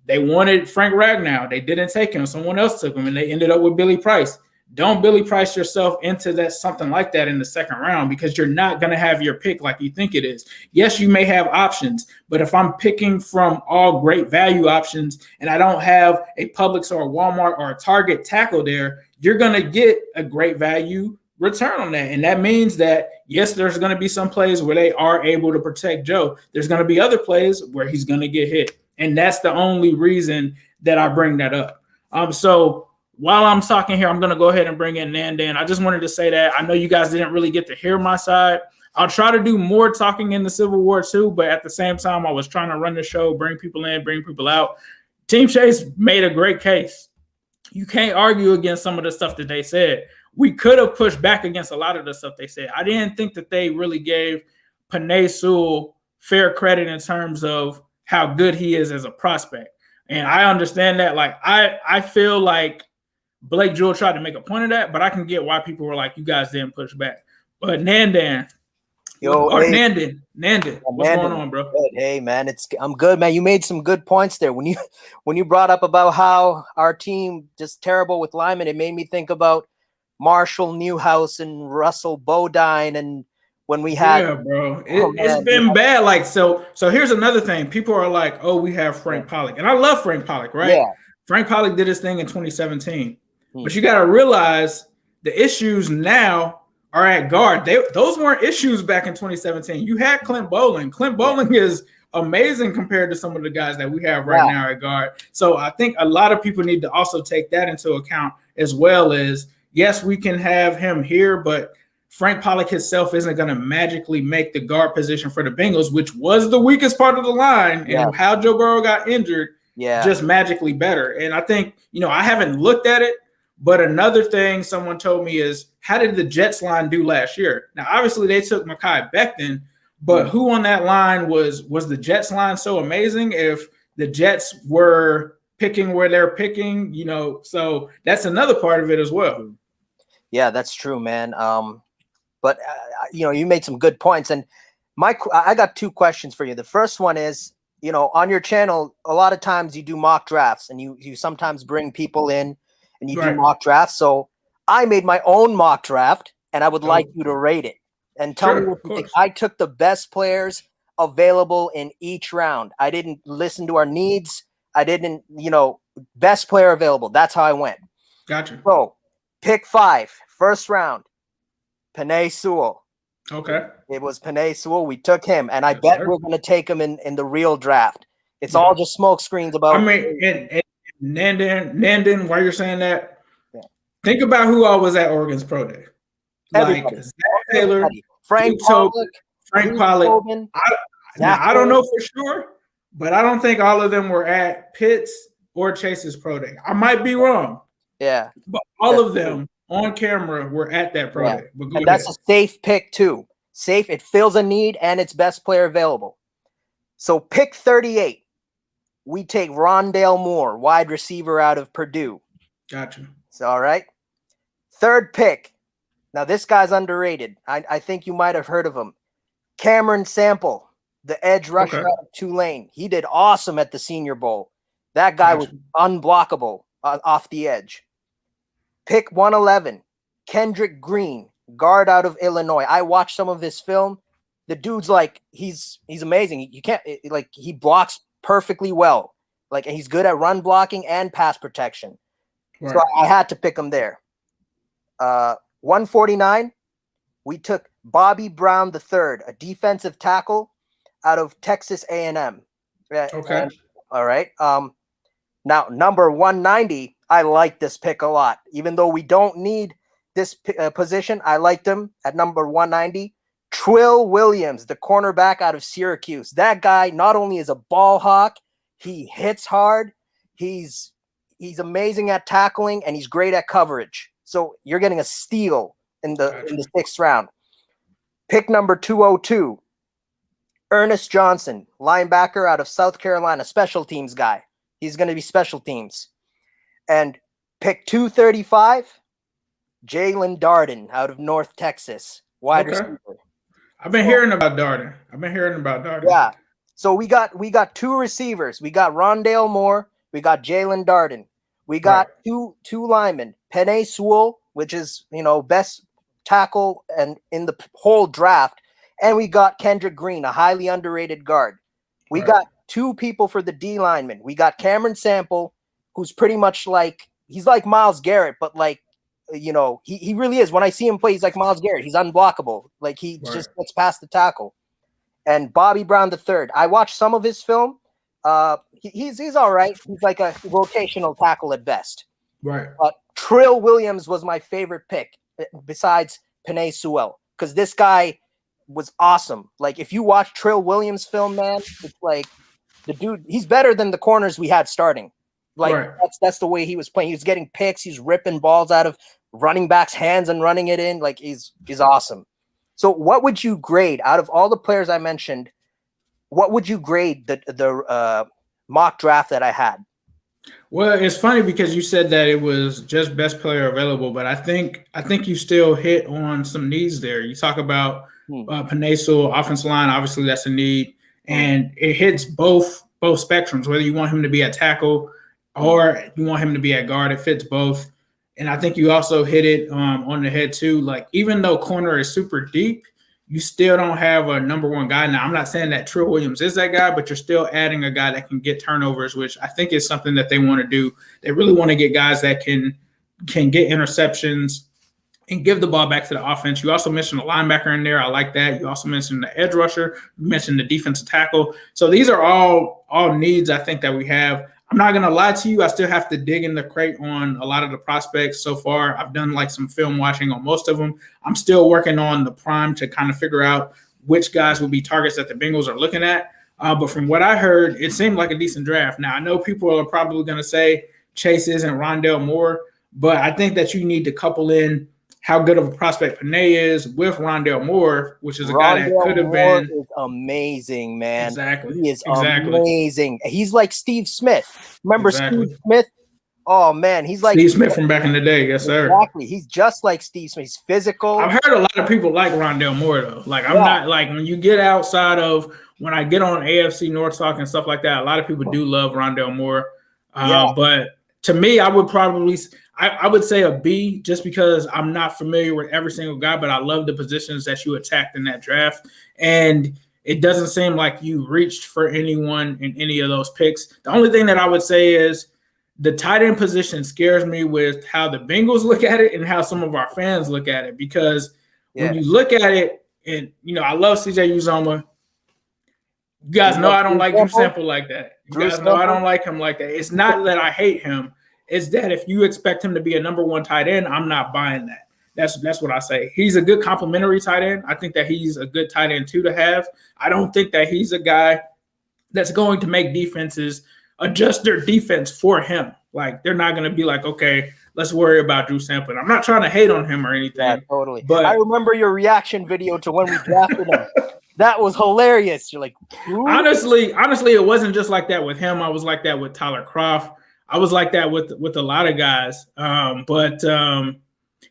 they wanted Frank Ragnow, they didn't take him. Someone else took him, and they ended up with Billy Price. Don't Billy Price yourself into that something like that in the second round because you're not going to have your pick like you think it is. Yes, you may have options, but if I'm picking from all great value options and I don't have a Publix or a Walmart or a Target tackle there, you're going to get a great value return on that. And that means that, yes, there's going to be some plays where they are able to protect Joe. There's going to be other plays where he's going to get hit. And that's the only reason that I bring that up. So while I'm talking here, I'm going to go ahead and bring in Nandan. I just wanted to say that I know you guys didn't really get to hear my side. I'll try to do more talking in the Civil War too, but at the same time, I was trying to run the show, bring people in, bring people out. Team Chase made a great case. You can't argue against some of the stuff that they said. We could have pushed back against a lot of the stuff they said. I didn't think that they really gave Panay Sewell fair credit in terms of how good he is as a prospect. And I understand that. Like, I feel like Blake Jewell tried to make a point of that, but I can get why people were like, you guys didn't push back. But Nandan, Nandan, what's going on, bro? Good. Hey, man, I'm good, man. You made some good points there. When you brought up about how our team just terrible with linemen, it made me think about Marshall Newhouse and Russell Bodine, and when we had bro, it's been bad. Like, so here's another thing. People are like, oh, we have Frank Pollock, and I love Frank Pollock, right? Yeah. Frank Pollock did his thing in 2017, but you got to realize the issues now are at guard. Those weren't issues back in 2017. You had Clint Bowling. Clint Bowling is amazing compared to some of the guys that we have right now at guard. So I think a lot of people need to also take that into account as well as, yes, we can have him here, but Frank Pollock himself isn't going to magically make the guard position for the Bengals, which was the weakest part of the line, and how Joe Burrow got injured just magically better. And I think, I haven't looked at it, But another thing someone told me is, how did the Jets line do last year? Now, obviously, they took Mekhi Becton, but who on that line was the Jets line so amazing if the Jets were picking where they're picking, so that's another part of it as well. Yeah, that's true, man. But you made some good points, and I got two questions for you. The first one is, on your channel, a lot of times you do mock drafts, and you sometimes bring people in and you do mock drafts. So I made my own mock draft, and I would like you to rate it and tell me what you think. I took the best players available in each round. I didn't listen to our needs. I didn't, best player available. That's how I went. Gotcha. So pick 5, first round, Penei Sewell. Okay. It was Penei Sewell. We took him, and I bet we're going to take him in the real draft. It's all just smoke screens about. I mean, and Nandon, while you're saying that, think about who all was at Oregon's Pro Day. Everybody. Like Zac Taylor, Frank Pollock. I don't know for sure, but I don't think all of them were at Pitt's or Chase's Pro Day. I might be wrong. Yeah. But all of them on camera were at that Pro Day. And that's a safe pick too. Safe. It fills a need and it's best player available. So pick 38. We take Rondale Moore, wide receiver out of Purdue. Gotcha. So, all right. Third pick. Now, this guy's underrated. I think you might have heard of him. Cameron Sample, the edge rusher out of Tulane. He did awesome at the Senior Bowl. That guy was unblockable off the edge. Pick 111, Kendrick Green, guard out of Illinois. I watched some of his film. The dude's he's amazing. You can't he blocks perfectly well. He's good at run blocking and pass protection. Right. So I had to pick him there. 149, we took Bobby Brown III, a defensive tackle out of Texas A&M. Okay. All right. Now, number 190, I like this pick a lot. Even though we don't need this position, I liked him at number 190. Trill Williams, the cornerback out of Syracuse. That guy not only is a ball hawk, he hits hard. He's amazing at tackling, and he's great at coverage. So you're getting a steal in the 6th round. Pick number 202, Ernest Johnson, linebacker out of South Carolina, special teams guy. He's going to be special teams. And pick 235, Jalen Darden out of North Texas, wide receiver. I've been hearing about Darden. Yeah. So we got 2 receivers. We got Rondale Moore. We got Jalen Darden. We got two linemen, Penei Sewell, which is, best tackle and in the whole draft. And we got Kendrick Green, a highly underrated guard. We got 2 people for the D linemen. We got Cameron Sample, who's pretty much he's like Myles Garrett, but he really is. When I see him play, he's like Myles Garrett. He's unblockable. He just gets past the tackle. And Bobby Brown III. I watched some of his film. He's all right. He's like a rotational tackle at best. Right. Trill Williams was my favorite pick besides Penei Sewell, because this guy was awesome. If you watch Trill Williams film, man, it's the dude, he's better than the corners we had starting. That's the way he was playing. He was getting picks. He's ripping balls out of running backs' hands and running it in. He's awesome. So what would you grade out of all the players I mentioned? What would you grade the mock draft that I had? Well, it's funny because you said that it was just best player available, but I think you still hit on some needs there. You talk about Penei Sewell, offensive line, obviously that's a need, and it hits both spectrums, whether you want him to be at tackle or you want him to be at guard. It fits both. And I think you also hit it on the head too. Even though corner is super deep, you still don't have a number 1 guy. Now, I'm not saying that Trill Williams is that guy, but you're still adding a guy that can get turnovers, which I think is something that they want to do. They really want to get guys that can get interceptions and give the ball back to the offense. You also mentioned a linebacker in there. I like that. You also mentioned the edge rusher. You mentioned the defensive tackle. So these are all needs I think that we have. I'm not going to lie to you. I still have to dig in the crate on a lot of the prospects so far. I've done some film watching on most of them. I'm still working on the prime to kind of figure out which guys will be targets that the Bengals are looking at. But from what I heard, it seemed like a decent draft. Now, I know people are probably going to say Chase isn't Rondale Moore, But I think that you need to couple in how good of a prospect Panay is with Rondale Moore, which is a guy that could have been is amazing, man. Exactly. He is amazing. He's like Steve Smith. Remember Steve Smith? Oh man, he's like Steve Smith from back in the day. Yes, sir. Exactly. He's just like Steve Smith. He's physical. I've heard a lot of people like Rondale Moore though. Like I'm not like when you get outside of when I get on AFC North Talk and stuff like that, a lot of people do love Rondale Moore. But to me, I would probably I would say a B just because I'm not familiar with every single guy, but I love the positions that you attacked in that draft. And it doesn't seem like you reached for anyone in any of those picks. The only thing that I would say is the tight end position scares me with how the Bengals look at it and how some of our fans look at it. Because when you look at it, and I love CJ Uzomah. You guys know I don't like Drew Sample like that. You guys know I don't like him like that. It's not that I hate him. It's that if you expect him to be a number one tight end, I'm not buying that. That's what I say. He's a good complimentary tight end. I think that he's a good tight end too to have. I don't think that he's a guy that's going to make defenses adjust their defense for him. Like they're not going to be like, okay, let's worry about Drew Sample. I'm not trying to hate on him or anything. Yeah, totally. But I remember your reaction video to when we drafted him. That was hilarious. You're like, who? Honestly, it wasn't just like that with him. I was like that with Tyler Kroft. I was like that with a lot of guys. But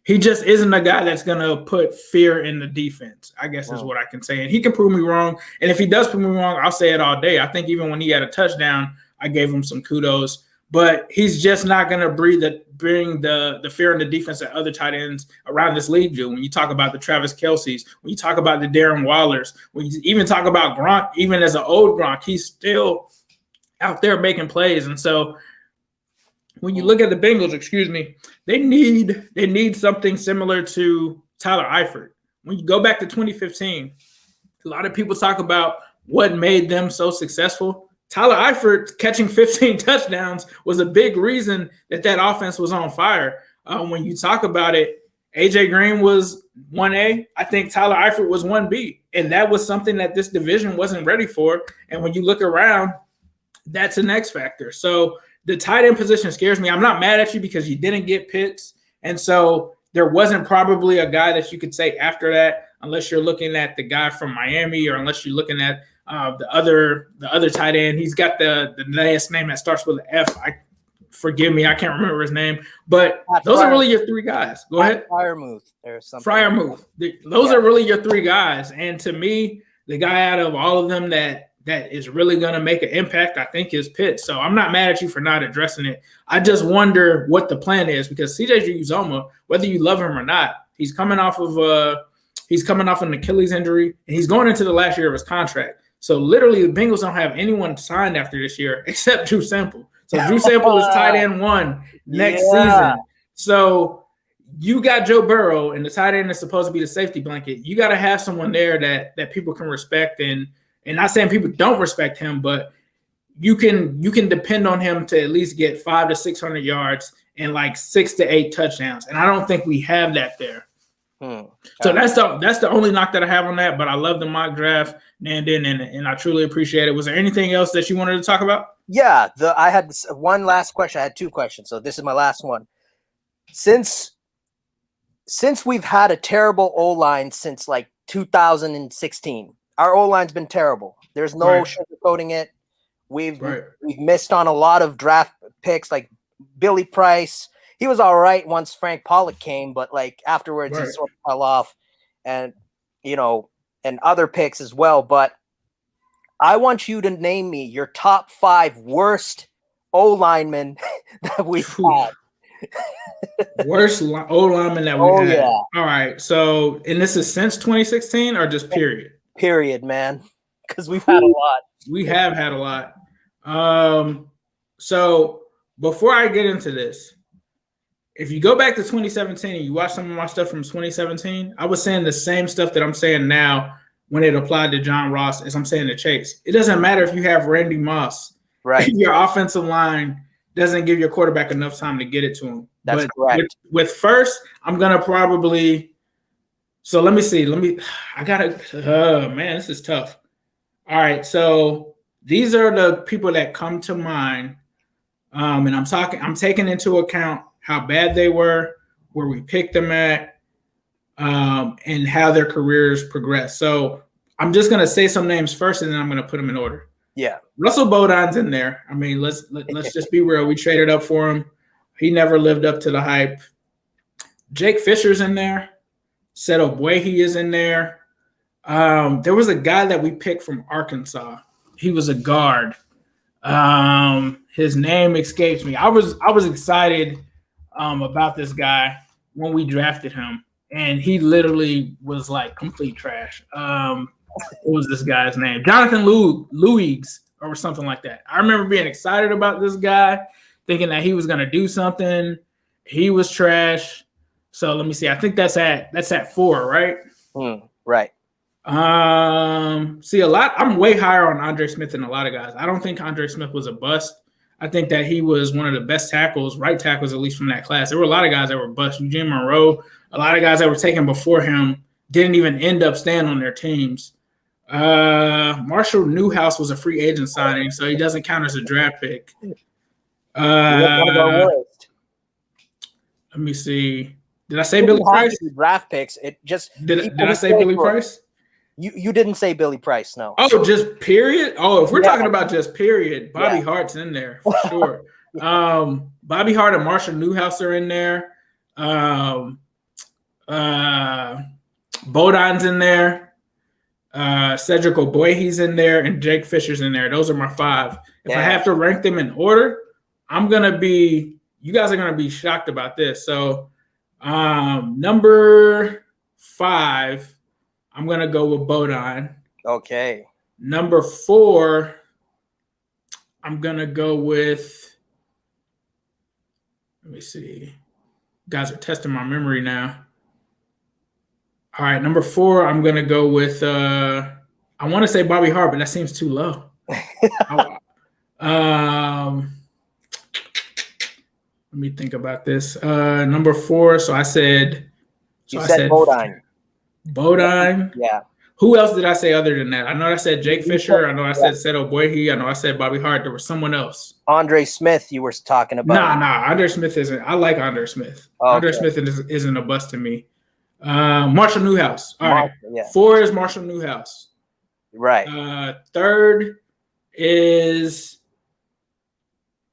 he just isn't a guy that's going to put fear in the defense, I guess is what I can say. And he can prove me wrong. And if he does prove me wrong, I'll say it all day. I think even when he had a touchdown, I gave him some kudos. But he's just not going to bring the fear in the defense that other tight ends around this league do. When you talk about the Travis Kelce's, when you talk about the Darren Wallers, when you even talk about Gronk, even as an old Gronk, he's still out there making plays. And so when you look at the Bengals, they need something similar to Tyler Eifert. When you go back to 2015, a lot of people talk about what made them so successful. Tyler Eifert catching 15 touchdowns was a big reason that offense was on fire. When you talk about it, AJ Green was 1A. I think Tyler Eifert was 1B. And that was something that this division wasn't ready for. And when you look around, that's an X factor. So the tight end position scares me. I'm not mad at you because you didn't get Pitts. And so there wasn't probably a guy that you could say after that, unless you're looking at the guy from Miami or unless you're looking at the other tight end. He's got the last name that starts with an F. Forgive me, I can't remember his name. But those are really your three guys. Go ahead. Freiermuth or something. Freiermuth. Those are really your three guys. And to me, the guy out of all of them that is really going to make an impact, I think, is Pitts. So I'm not mad at you for not addressing it. I just wonder what the plan is because CJ Uzomah, whether you love him or not, he's coming off of an Achilles injury, and he's going into the last year of his contract. So literally, the Bengals don't have anyone signed after this year except Drew Sample. So Drew Sample is tight end 1 next season. So you got Joe Burrow, and the tight end is supposed to be the safety blanket. You got to have someone there that people can respect, and not saying people don't respect him, but you can depend on him to at least get 500 to 600 yards and like 6 to 8 touchdowns. And I don't think we have that there. So that's the only knock that I have on that. But I love the mock draft, and I truly appreciate it. Was there anything else that you wanted to talk about? Yeah, I had one last question. I had 2 questions, so this is my last one. Since we've had a terrible O-line since like 2016, our O-line's been terrible. There's no sugarcoating it. We've missed on a lot of draft picks, like Billy Price. He was all right once Frank Pollock came, but like afterwards he sort of fell off, and and other picks as well. But I want you to name me your top 5 worst O-linemen that we've had. Worst O-linemen that we've had. Yeah. All right. So, and this is since 2016 or just period? Period, man. Because we've had a lot. We have had a lot. So before I get into this, if you go back to 2017 and you watch some of my stuff from 2017, I was saying the same stuff that I'm saying now when it applied to John Ross as I'm saying to Chase. It doesn't matter if you have Randy Moss. Right. Your offensive line doesn't give your quarterback enough time to get it to him. That's correct. With first, I'm going to probably – so let me see. I got to man, this is tough. All right, so these are the people that come to mind, and I'm taking into account how bad they were, where we picked them at, and how their careers progressed. So I'm just gonna say some names first, and then I'm gonna put them in order. Yeah. Russell Bodon's in there. I mean, let's just be real. We traded up for him. He never lived up to the hype. Jake Fisher's in there. Sewell is in there. There was a guy that we picked from Arkansas. He was a guard. His name escapes me. I was excited about this guy when we drafted him, and he literally was like complete trash. What was this guy's name? Jonathan Louigs or something like that. I remember being excited about this guy, thinking that he was going to do something. He was trash. So let me see. I think that's at 4, right? Right. See, I'm way higher on Andre Smith than a lot of guys. I don't think Andre Smith was a bust. I think that he was one of the best tackles, right tackles, at least from that class. There were a lot of guys that were bust. Eugene Monroe, a lot of guys that were taken before him didn't even end up staying on their teams. Marshall Newhouse was a free agent signing, so he doesn't count as a draft pick. Let me see. Did I say Billy Price? Draft picks. It just did I say Billy Price? You didn't say Billy Price, no. Oh, just period? Oh, if we're talking about just period, Bobby Hart's in there for sure. Bobby Hart and Marshall Newhouse are in there. Bodon's in there. Cedric Ogbuehi's in there, and Jake Fisher's in there. Those are my 5. If I have to rank them in order, you guys are gonna be shocked about this. So number 5, I'm gonna go with Bodon. Okay. Number 4, I'm gonna go with. Let me see. You guys are testing my memory now. All right, number 4, I'm gonna go with. I want to say Bobby Hart, but that seems too low. Let me think about this. Number 4. So I said. You said Bodine. Bodine. Yeah. Who else did I say other than that? I know I said Jake Fisher. I know I said Sewell. I know I said Bobby Hart. There was someone else. Andre Smith, you were talking about. Nah. Andre Smith isn't. I like Andre Smith. Okay. Andre Smith isn't a bust to me. Marshall Newhouse. All right. 4 is Marshall Newhouse. Right. 3rd is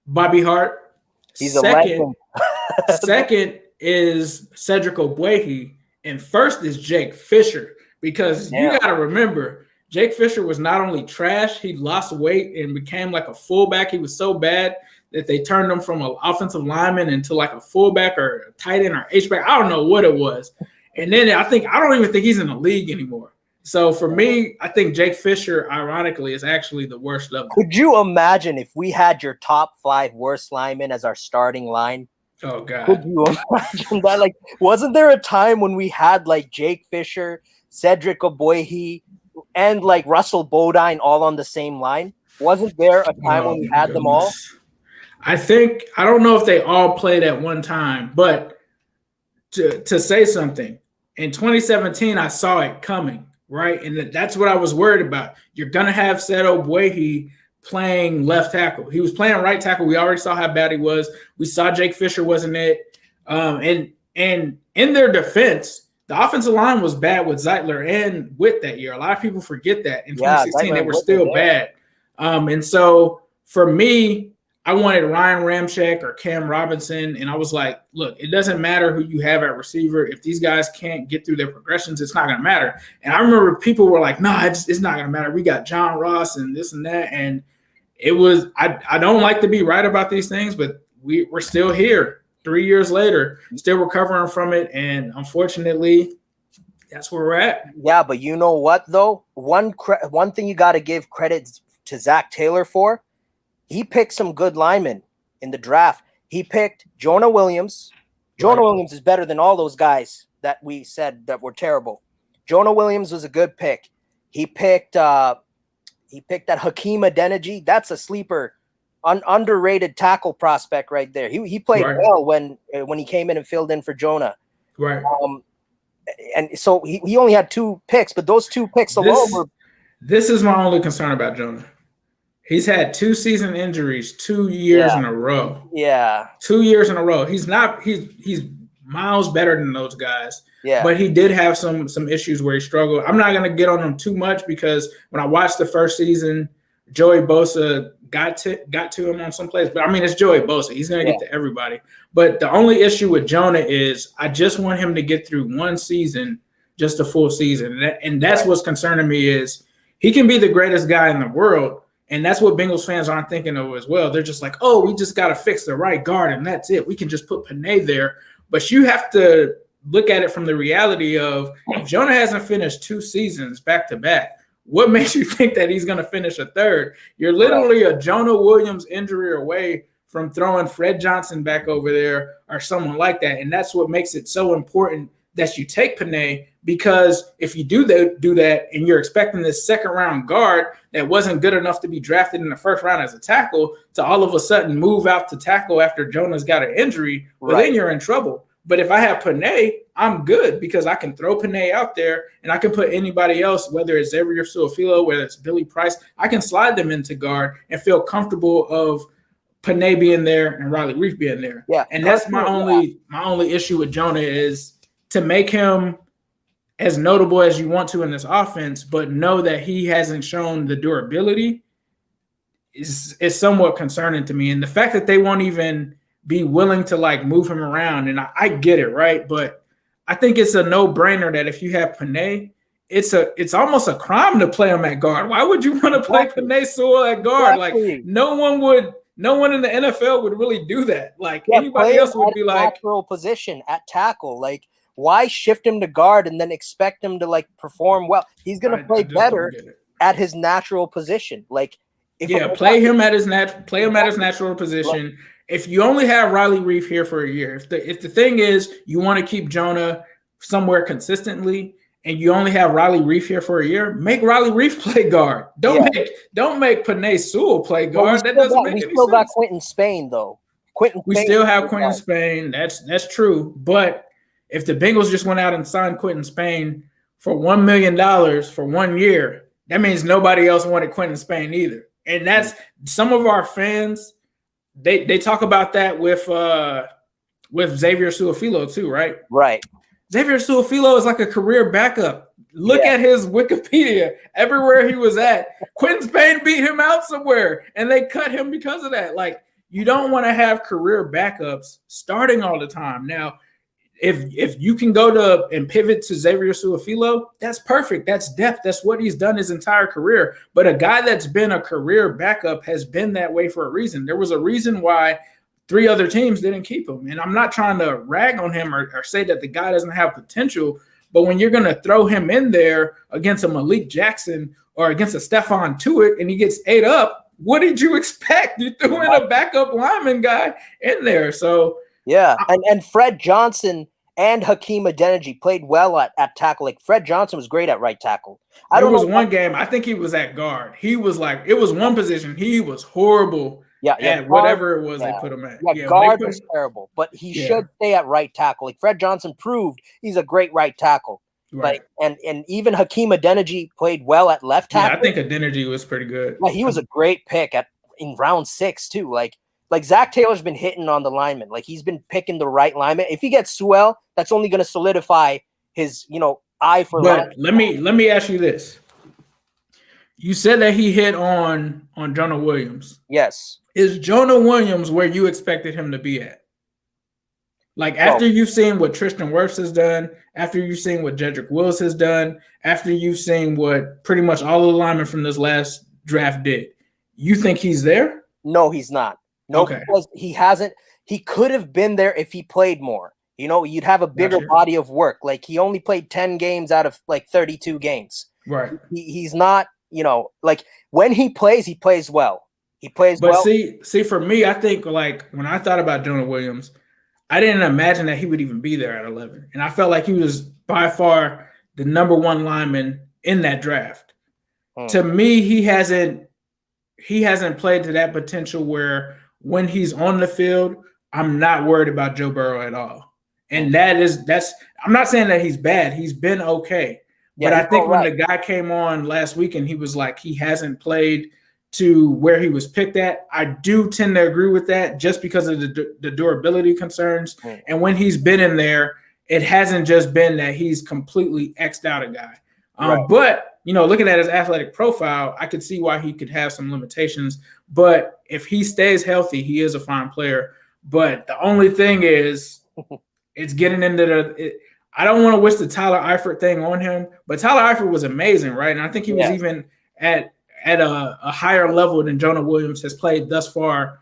Bobby Hart. He's a legend. Second is Cedric Ogbuehi. And 1st is Jake Fisher. Because you got to remember, Jake Fisher was not only trash, he lost weight and became like a fullback. He was so bad that they turned him from an offensive lineman into like a fullback or a tight end or H-back. I don't know what it was. And then I don't even think he's in the league anymore. So for me, I think Jake Fisher, ironically, is actually the worst of them. Could you imagine if we had your top 5 worst linemen as our starting line? Oh, God. Could you imagine that? Like, wasn't there a time when we had like Jake Fisher, Cedric Ogbuehi, and like Russell Bodine all on the same line? Wasn't there a time when we had them all? I don't know if they all played at one time, but to say something, in 2017, I saw it coming, right? And that's what I was worried about. You're going to have Sewell playing left tackle. He was playing right tackle. We already saw how bad he was. We saw Jake Fisher wasn't it. And in their defense, the offensive line was bad with Zeitler and Witt that year. A lot of people forget that. In 2016, they were still bad. And so for me, I wanted Ryan Ramczyk or Cam Robinson, and I was like, look, it doesn't matter who you have at receiver. If these guys can't get through their progressions, it's not going to matter. And I remember people were like, no, it's not going to matter. We got John Ross and this and that. And it was – I don't like to be right about these things, but we're still here 3 years later, still recovering from it. And unfortunately, that's where we're at. Yeah, but you know what, though? One thing you got to give credit to Zac Taylor for, he picked some good linemen in the draft. He picked Jonah Williams. Jonah Williams is better than all those guys that we said that were terrible. Jonah Williams was a good pick. He picked that Hakeem Adeniji. That's a sleeper, underrated tackle prospect right there. He played well when he came in and filled in for Jonah. Right. And so he only had 2 picks, but those 2 picks alone were. This is my only concern about Jonah. He's had 2 season injuries, 2 years in a row. Yeah. 2 years in a row. He's miles better than those guys. Yeah. But he did have some issues where he struggled. I'm not going to get on him too much because when I watched the first season, Joey Bosa got to him on some plays. But, I mean, it's Joey Bosa. He's going to get to everybody. But the only issue with Jonah is I just want him to get through one season, just a full season. And that's what's concerning me is he can be the greatest guy in the world, and that's what Bengals fans aren't thinking of as well. They're just like, oh, we just got to fix the right guard, and that's it. We can just put Panay there. But you have to look at it from the reality of if Jonah hasn't finished 2 seasons back-to-back, what makes you think that he's going to finish a third? You're literally a Jonah Williams injury away from throwing Fred Johnson back over there or someone like that. And that's what makes it so important that you take Panay, because if you do that and you're expecting this second-round guard that wasn't good enough to be drafted in the first round as a tackle to all of a sudden move out to tackle after Jonah's got an injury, well, then you're in trouble. But if I have Panay, I'm good because I can throw Panay out there and I can put anybody else, whether it's Xavier Su'a-Filo, whether it's Billy Price, I can slide them into guard and feel comfortable of Panay being there and Riley Reef being there. Yeah. And that's my only issue with Jonah is to make him as notable as you want to in this offense, but know that he hasn't shown the durability is somewhat concerning to me. And the fact that they won't even be willing to like move him around, and I get it, right? But I think it's a no-brainer that if you have Panay, it's almost a crime to play him at guard. Why would you want to play Panay Sewell at guard? Exactly. Like no one in the NFL would really do that. Like anybody else would be like natural position at tackle. Like why shift him to guard and then expect him to like perform well? He's gonna play better at his natural position. Like play him at his natural position. Right. If you only have Riley Reef here for a year, if the thing is you want to keep Jonah somewhere consistently and you only have Riley Reef here for a year, make Riley Reef play guard. Don't make Panay Sewell play guard. That doesn't make any sense. We still got Quentin Spain though. We still have Quentin Spain. That's true. But if the Bengals just went out and signed Quentin Spain for $1 million for 1 year, that means nobody else wanted Quentin Spain either. And that's some of our fans. They talk about that with Xavier Su'a-Filo too, right? Right. Xavier Su'a-Filo is like a career backup. Look at his Wikipedia. Everywhere he was at, Quentin Spain beat him out somewhere, and they cut him because of that. Like, you don't want to have career backups starting all the time. Now, if you can go to and pivot to Xavier Su'a-Filo, that's perfect. That's depth. That's what he's done his entire career. But a guy that's been a career backup has been that way for a reason. There was a reason why 3 other teams didn't keep him. And I'm not trying to rag on him or say that the guy doesn't have potential. But when you're going to throw him in there against a Malik Jackson or against a Stephon Tuitt and he gets ate up, what did you expect? You threw in a backup lineman guy in there. So yeah, and Fred Johnson and Hakeem Adeniji played well at tackle. Like Fred Johnson was great at right tackle. There was one game, I think he was at guard. He was like, it was one position. He was horrible at whatever it was they put him at. Yeah, guard was terrible, but he should stay at right tackle. Like Fred Johnson proved he's a great right tackle. Right. Like, and even Hakeem Adeniji played well at left tackle. Yeah, I think Adeniji was pretty good. Yeah, he was a great pick in round 6 too. Like Zac Taylor's been hitting on the lineman. Like he's been picking the right lineman. If he gets Sewell, that's only going to solidify his, eye for lineman. Let me ask you this. You said that he hit on Jonah Williams. Yes. Is Jonah Williams where you expected him to be at? Like after you've seen what Tristan Wirfs has done, after you've seen what Jedrick Wills has done, after you've seen what pretty much all the linemen from this last draft did, you think he's there? No, he's not. No, because he hasn't. He could have been there if he played more. You'd have a bigger body of work. Like he only played 10 games out of like 32 games. Right. He's not, like when he plays well. He plays well. But see, for me, I think like when I thought about Jonah Williams, I didn't imagine that he would even be there at 11. And I felt like he was by far the number 1 lineman in that draft. To me, he hasn't played to that potential where when he's on the field, I'm not worried about Joe Burrow at all. And that's I'm not saying that he's bad. He's been okay. But I think when the guy came on last week and he was like, he hasn't played to where he was picked at. I do tend to agree with that just because of the durability concerns. And when he's been in there, it hasn't just been that he's completely X'd out a guy. But, you know, looking at his athletic profile, I could see why he could have some limitations. But if he stays healthy, he is a fine player. But the only thing is, it's getting into I don't want to wish the Tyler Eifert thing on him, but Tyler Eifert was amazing, right? And I think he was even at a higher level than Jonah Williams has played thus far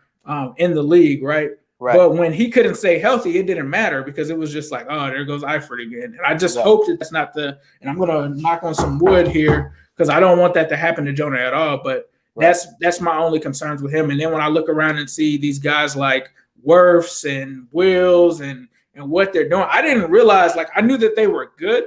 in the league, right? But when he couldn't stay healthy, it didn't matter because it was just like, oh, there goes Eifert again. And I just hope that that's not and I'm going to knock on some wood here because I don't want that to happen to Jonah at all. But that's my only concerns with him. And then when I look around and see these guys like Wirfs and Wills and what they're doing, I didn't realize, like, I knew that they were good.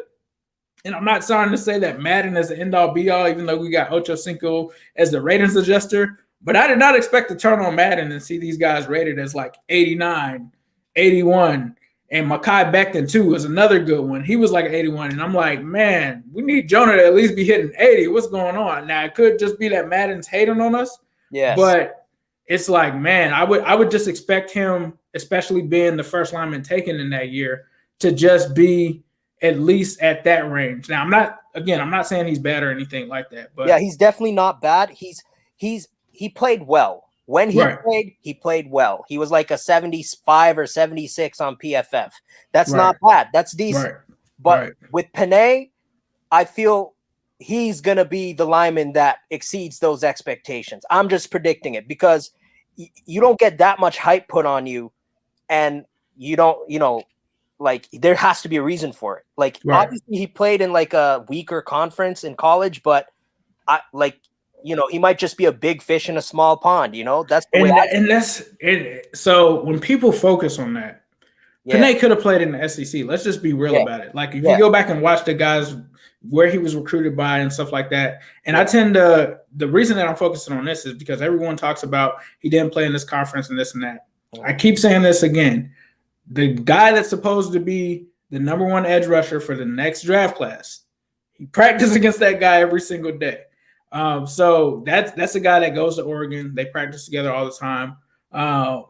And I'm not starting to say that Madden is the end-all be-all, even though we got Ocho Cinco as the ratings adjuster. But I did not expect to turn on Madden and see these guys rated as like 89, 81. And Mekhi Becton, too, is another good one. He was like 81. And I'm like, man, we need Jonah to at least be hitting 80. What's going on? Now, it could just be that Madden's hating on us. Yes. But it's like, man, I would just expect him, especially being the first lineman taken in that year, to just be at least at that range. Now, I'm not saying he's bad or anything like that. But he's definitely not bad. He played well. When he played well. He was like a 75 or 76 on PFF. That's not bad. That's decent. But with Penei, I feel he's going to be the lineman that exceeds those expectations. I'm just predicting it because you don't get that much hype put on you, and you don't, like, there has to be a reason for it. Like, obviously he played in like a weaker conference in college, but he might just be a big fish in a small pond. That's the way. That's it. So when people focus on that, Penei could have played in the SEC. Let's just be real about it. Like, if you go back and watch the guys where he was recruited by and stuff like that, and I tend to, the reason that I'm focusing on this is because everyone talks about he didn't play in this conference and this and that. I keep saying this again. The guy that's supposed to be the number one edge rusher for the next draft class, he practiced against that guy every single day. So that's a guy that goes to Oregon. They practice together all the time.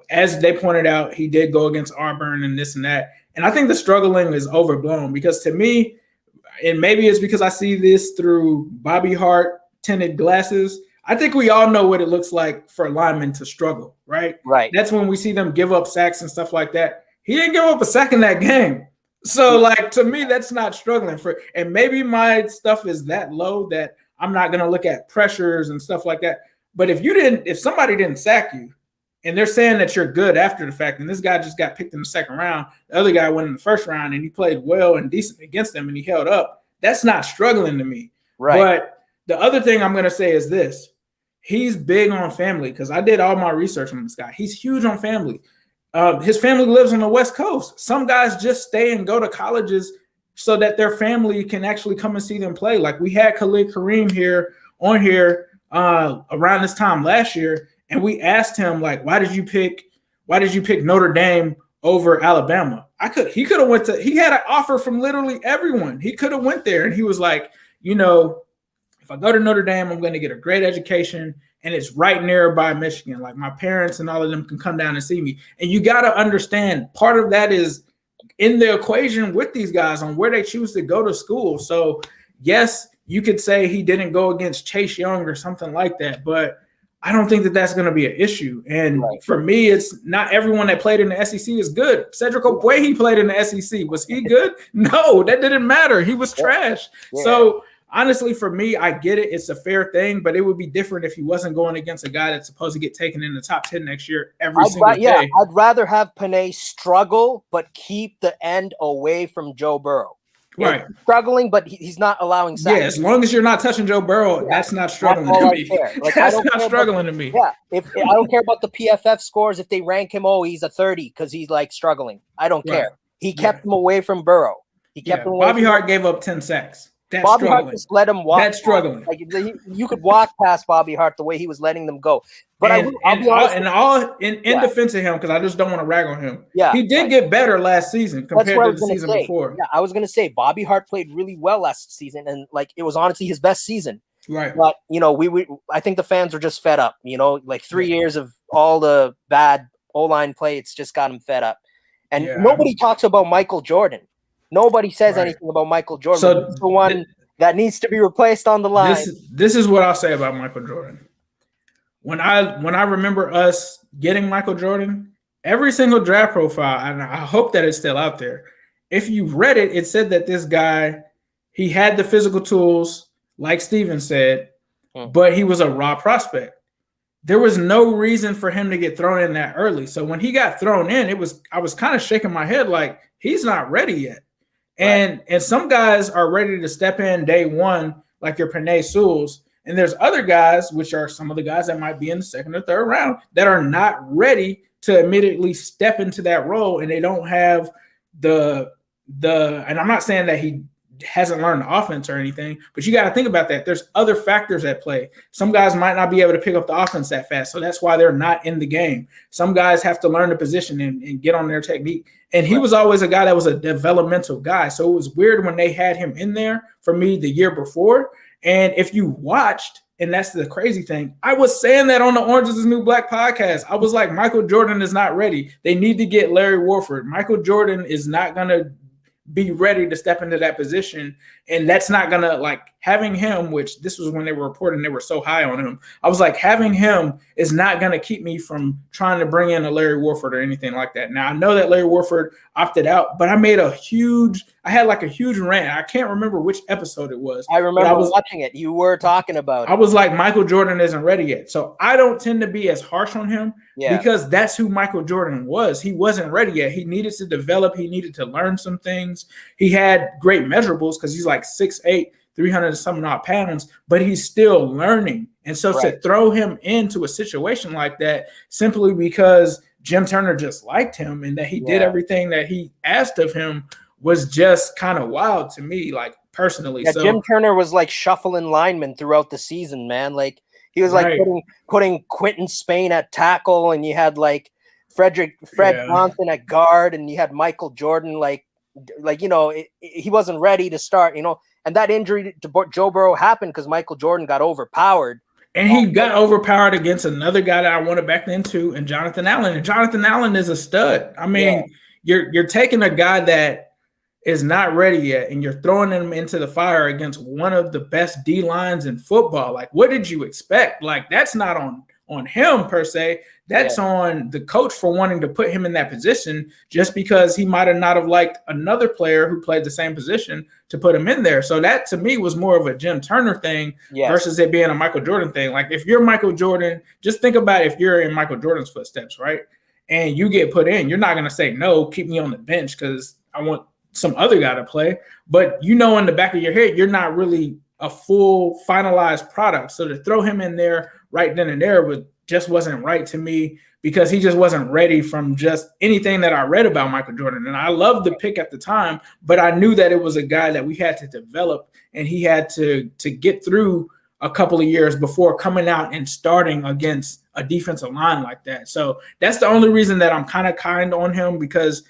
As they pointed out, he did go against Auburn and this and that. And I think the struggling is overblown because to me, and maybe it's because I see this through Bobby Hart tinted glasses, I think we all know what it looks like for linemen to struggle, right? That's when we see them give up sacks and stuff like that. He didn't give up a sack in that game. So, like, to me, that's not struggling for. And maybe my stuff is that low that I'm not going to look at pressures and stuff like that. But if somebody didn't sack you and they're saying that you're good after the fact, and this guy just got picked in the second round, the other guy went in the first round and he played well and decent against them and he held up, that's not struggling to me. But the other thing I'm going to say is this. He's big on family because I did all my research on this guy. He's huge on family. His family lives on the West Coast. Some guys just stay and go to colleges so that their family can actually come and see them play. Like, we had Khalid Kareem here around this time last year, and we asked him, like, why did you pick Notre Dame over Alabama? He could have he had an offer from literally everyone. He could have went there, and he was like, if I go to Notre Dame, I'm going to get a great education, and it's right nearby Michigan. Like, my parents and all of them can come down and see me. And you got to understand, part of that is in the equation with these guys on where they choose to go to school. So, yes, you could say he didn't go against Chase Young or something like that, but I don't think that that's going to be an issue. And for me, it's not everyone that played in the SEC is good. Cedric Ogbuehi played in the SEC. Was he good? No, that didn't matter. He was trash. So, honestly, for me, I get it. It's a fair thing, but it would be different if he wasn't going against a guy that's supposed to get taken in the top 10 next year every single day. I'd rather have Penei struggle, but keep the end away from Joe Burrow. He's struggling, but he's not allowing sacks. Yeah, as long as you're not touching Joe Burrow, that's not struggling to me. That's not struggling to me. Yeah, if I don't care about the PFF scores. If they rank him, he's a 30 because he's like struggling. I don't care. He kept him away from Burrow. He kept him away. Bobby Hart gave up 10 sacks. That's Bobby struggling. Hart just let him walk. That's struggling. Like, you could walk past Bobby Hart the way he was letting them go. But I'll be honest. In defense of him, because I just don't want to rag on him. Yeah, he did get better last season compared to the season before. Yeah, I was going to say Bobby Hart played really well last season, and like it was honestly his best season. Right. But I think the fans were just fed up. Like 3 years of all the bad O-line play, it's just got them fed up. And nobody talks about Michael Jordan. Nobody says anything about Michael Jordan. So but he's the one that needs to be replaced on the line. This is what I'll say about Michael Jordan. When I remember us getting Michael Jordan, every single draft profile, and I hope that it's still out there. If you read it, it said that this guy, he had the physical tools, like Steven said, but he was a raw prospect. There was no reason for him to get thrown in that early. So when he got thrown in, I was kind of shaking my head like he's not ready yet. And some guys are ready to step in day one, like your Penei Sewells. And there's other guys, which are some of the guys that might be in the second or third round, that are not ready to immediately step into that role, and they don't have the and I'm not saying that he hasn't learned the offense or anything, but you got to think about that. There's other factors at play. Some guys might not be able to pick up the offense that fast, so that's why they're not in the game. Some guys have to learn the position and get on their technique. And he was always a guy that was a developmental guy. So it was weird when they had him in there for me the year before. And if you watched, and that's the crazy thing, I was saying that on the Orange is the New Black podcast. I was like, Michael Jordan is not ready. They need to get Larry Warford. Michael Jordan is not going to be ready to step into that position. And that's not going to, like, having him, which this was when they were reporting they were so high on him. I was like, having him is not going to keep me from trying to bring in a Larry Warford or anything like that. Now, I know that Larry Warford opted out, but I had like a huge rant. I can't remember which episode it was. I remember watching it. You were talking about it. I was like, Michael Jordan isn't ready yet. So I don't tend to be as harsh on him because that's who Michael Jordan was. He wasn't ready yet. He needed to develop. He needed to learn some things. He had great measurables because he's like 6'8", 300 and some odd pounds, but he's still learning. And so to throw him into a situation like that simply because Jim Turner just liked him and that he did everything that he asked of him was just kind of wild to me, like personally. So Jim Turner was like shuffling linemen throughout the season, man. Like he was like putting Quentin Spain at tackle, and you had like Fred Johnson at guard, and you had Michael Jordan he wasn't ready to start, and that injury to Joe Burrow happened because Michael Jordan got overpowered. And he got overpowered against another guy that I wanted back then too, and Jonathan Allen. And Jonathan Allen is a stud. I mean, you're taking a guy that is not ready yet, and you're throwing him into the fire against one of the best D lines in football. Like, what did you expect? Like, that's not on him per se. That's on the coach for wanting to put him in that position just because he might have not have liked another player who played the same position to put him in there. So that to me was more of a Jim Turner thing versus it being a Michael Jordan thing. Like if you're Michael Jordan, just think about if you're in Michael Jordan's footsteps, right? And you get put in, you're not going to say, no, keep me on the bench because I want some other guy to play. But in the back of your head, you're not really a full finalized product. So to throw him in there right then and there just wasn't right to me because he just wasn't ready from just anything that I read about Michael Jordan. And I loved the pick at the time, but I knew that it was a guy that we had to develop, and he had to get through a couple of years before coming out and starting against a defensive line like that. So that's the only reason that I'm kind on him, because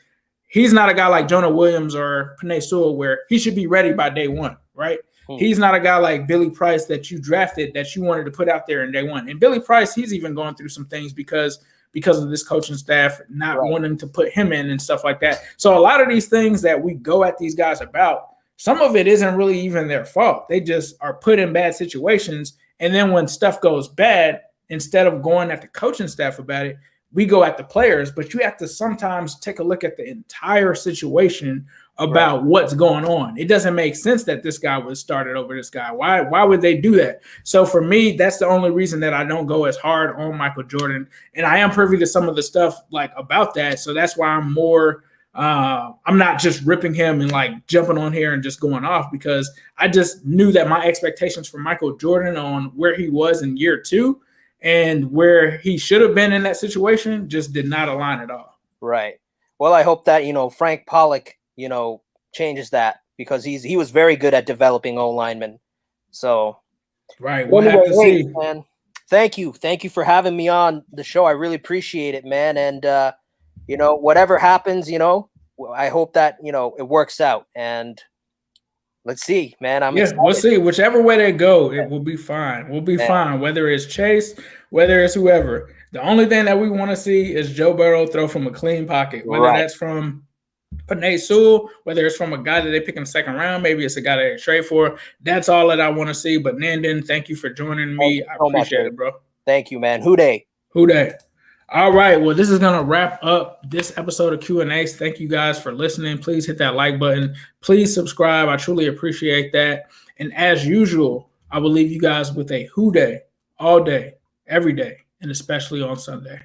he's not a guy like Jonah Williams or Penei Sewell where he should be ready by day one, right? He's not a guy like Billy Price that you drafted that you wanted to put out there in day one. And Billy Price, he's even going through some things because of this coaching staff not wanting to put him in and stuff like that. So a lot of these things that we go at these guys about, some of it isn't really even their fault. They just are put in bad situations. And then when stuff goes bad, instead of going at the coaching staff about it, we go at the players. But you have to sometimes take a look at the entire situation about what's going on. It doesn't make sense that this guy was started over this guy. Why would they do that? So for me, that's the only reason that I don't go as hard on Michael Jordan. And I am privy to some of the stuff like about that. So that's why I'm more I'm not just ripping him and like jumping on here and just going off, because I just knew that my expectations for Michael Jordan on where he was in year 2 and where he should have been in that situation just did not align at all. Right. Well, I hope that, Frank Pollock, changes that, because he was very good at developing O linemen. So, right. We'll have to see. Man. Thank you for having me on the show. I really appreciate it, man. And, whatever happens, I hope that, it works out. And Let's see, man. I'm Yeah, excited. we'll see. Whichever way they go, it will be fine. We'll be fine. Whether it's Chase, whether it's whoever. The only thing that we want to see is Joe Burrow throw from a clean pocket. Whether that's from Panay Sewell, whether it's from a guy that they pick in the second round, maybe it's a guy that they trade for. That's all that I want to see. But Nandon, thank you for joining me. I appreciate it, bro. Thank you, man. Who day? Who day? All right. Well, this is going to wrap up this episode of Q&Ace. Thank you guys for listening. Please hit that like button. Please subscribe. I truly appreciate that. And as usual, I will leave you guys with a who day all day, every day, and especially on Sunday.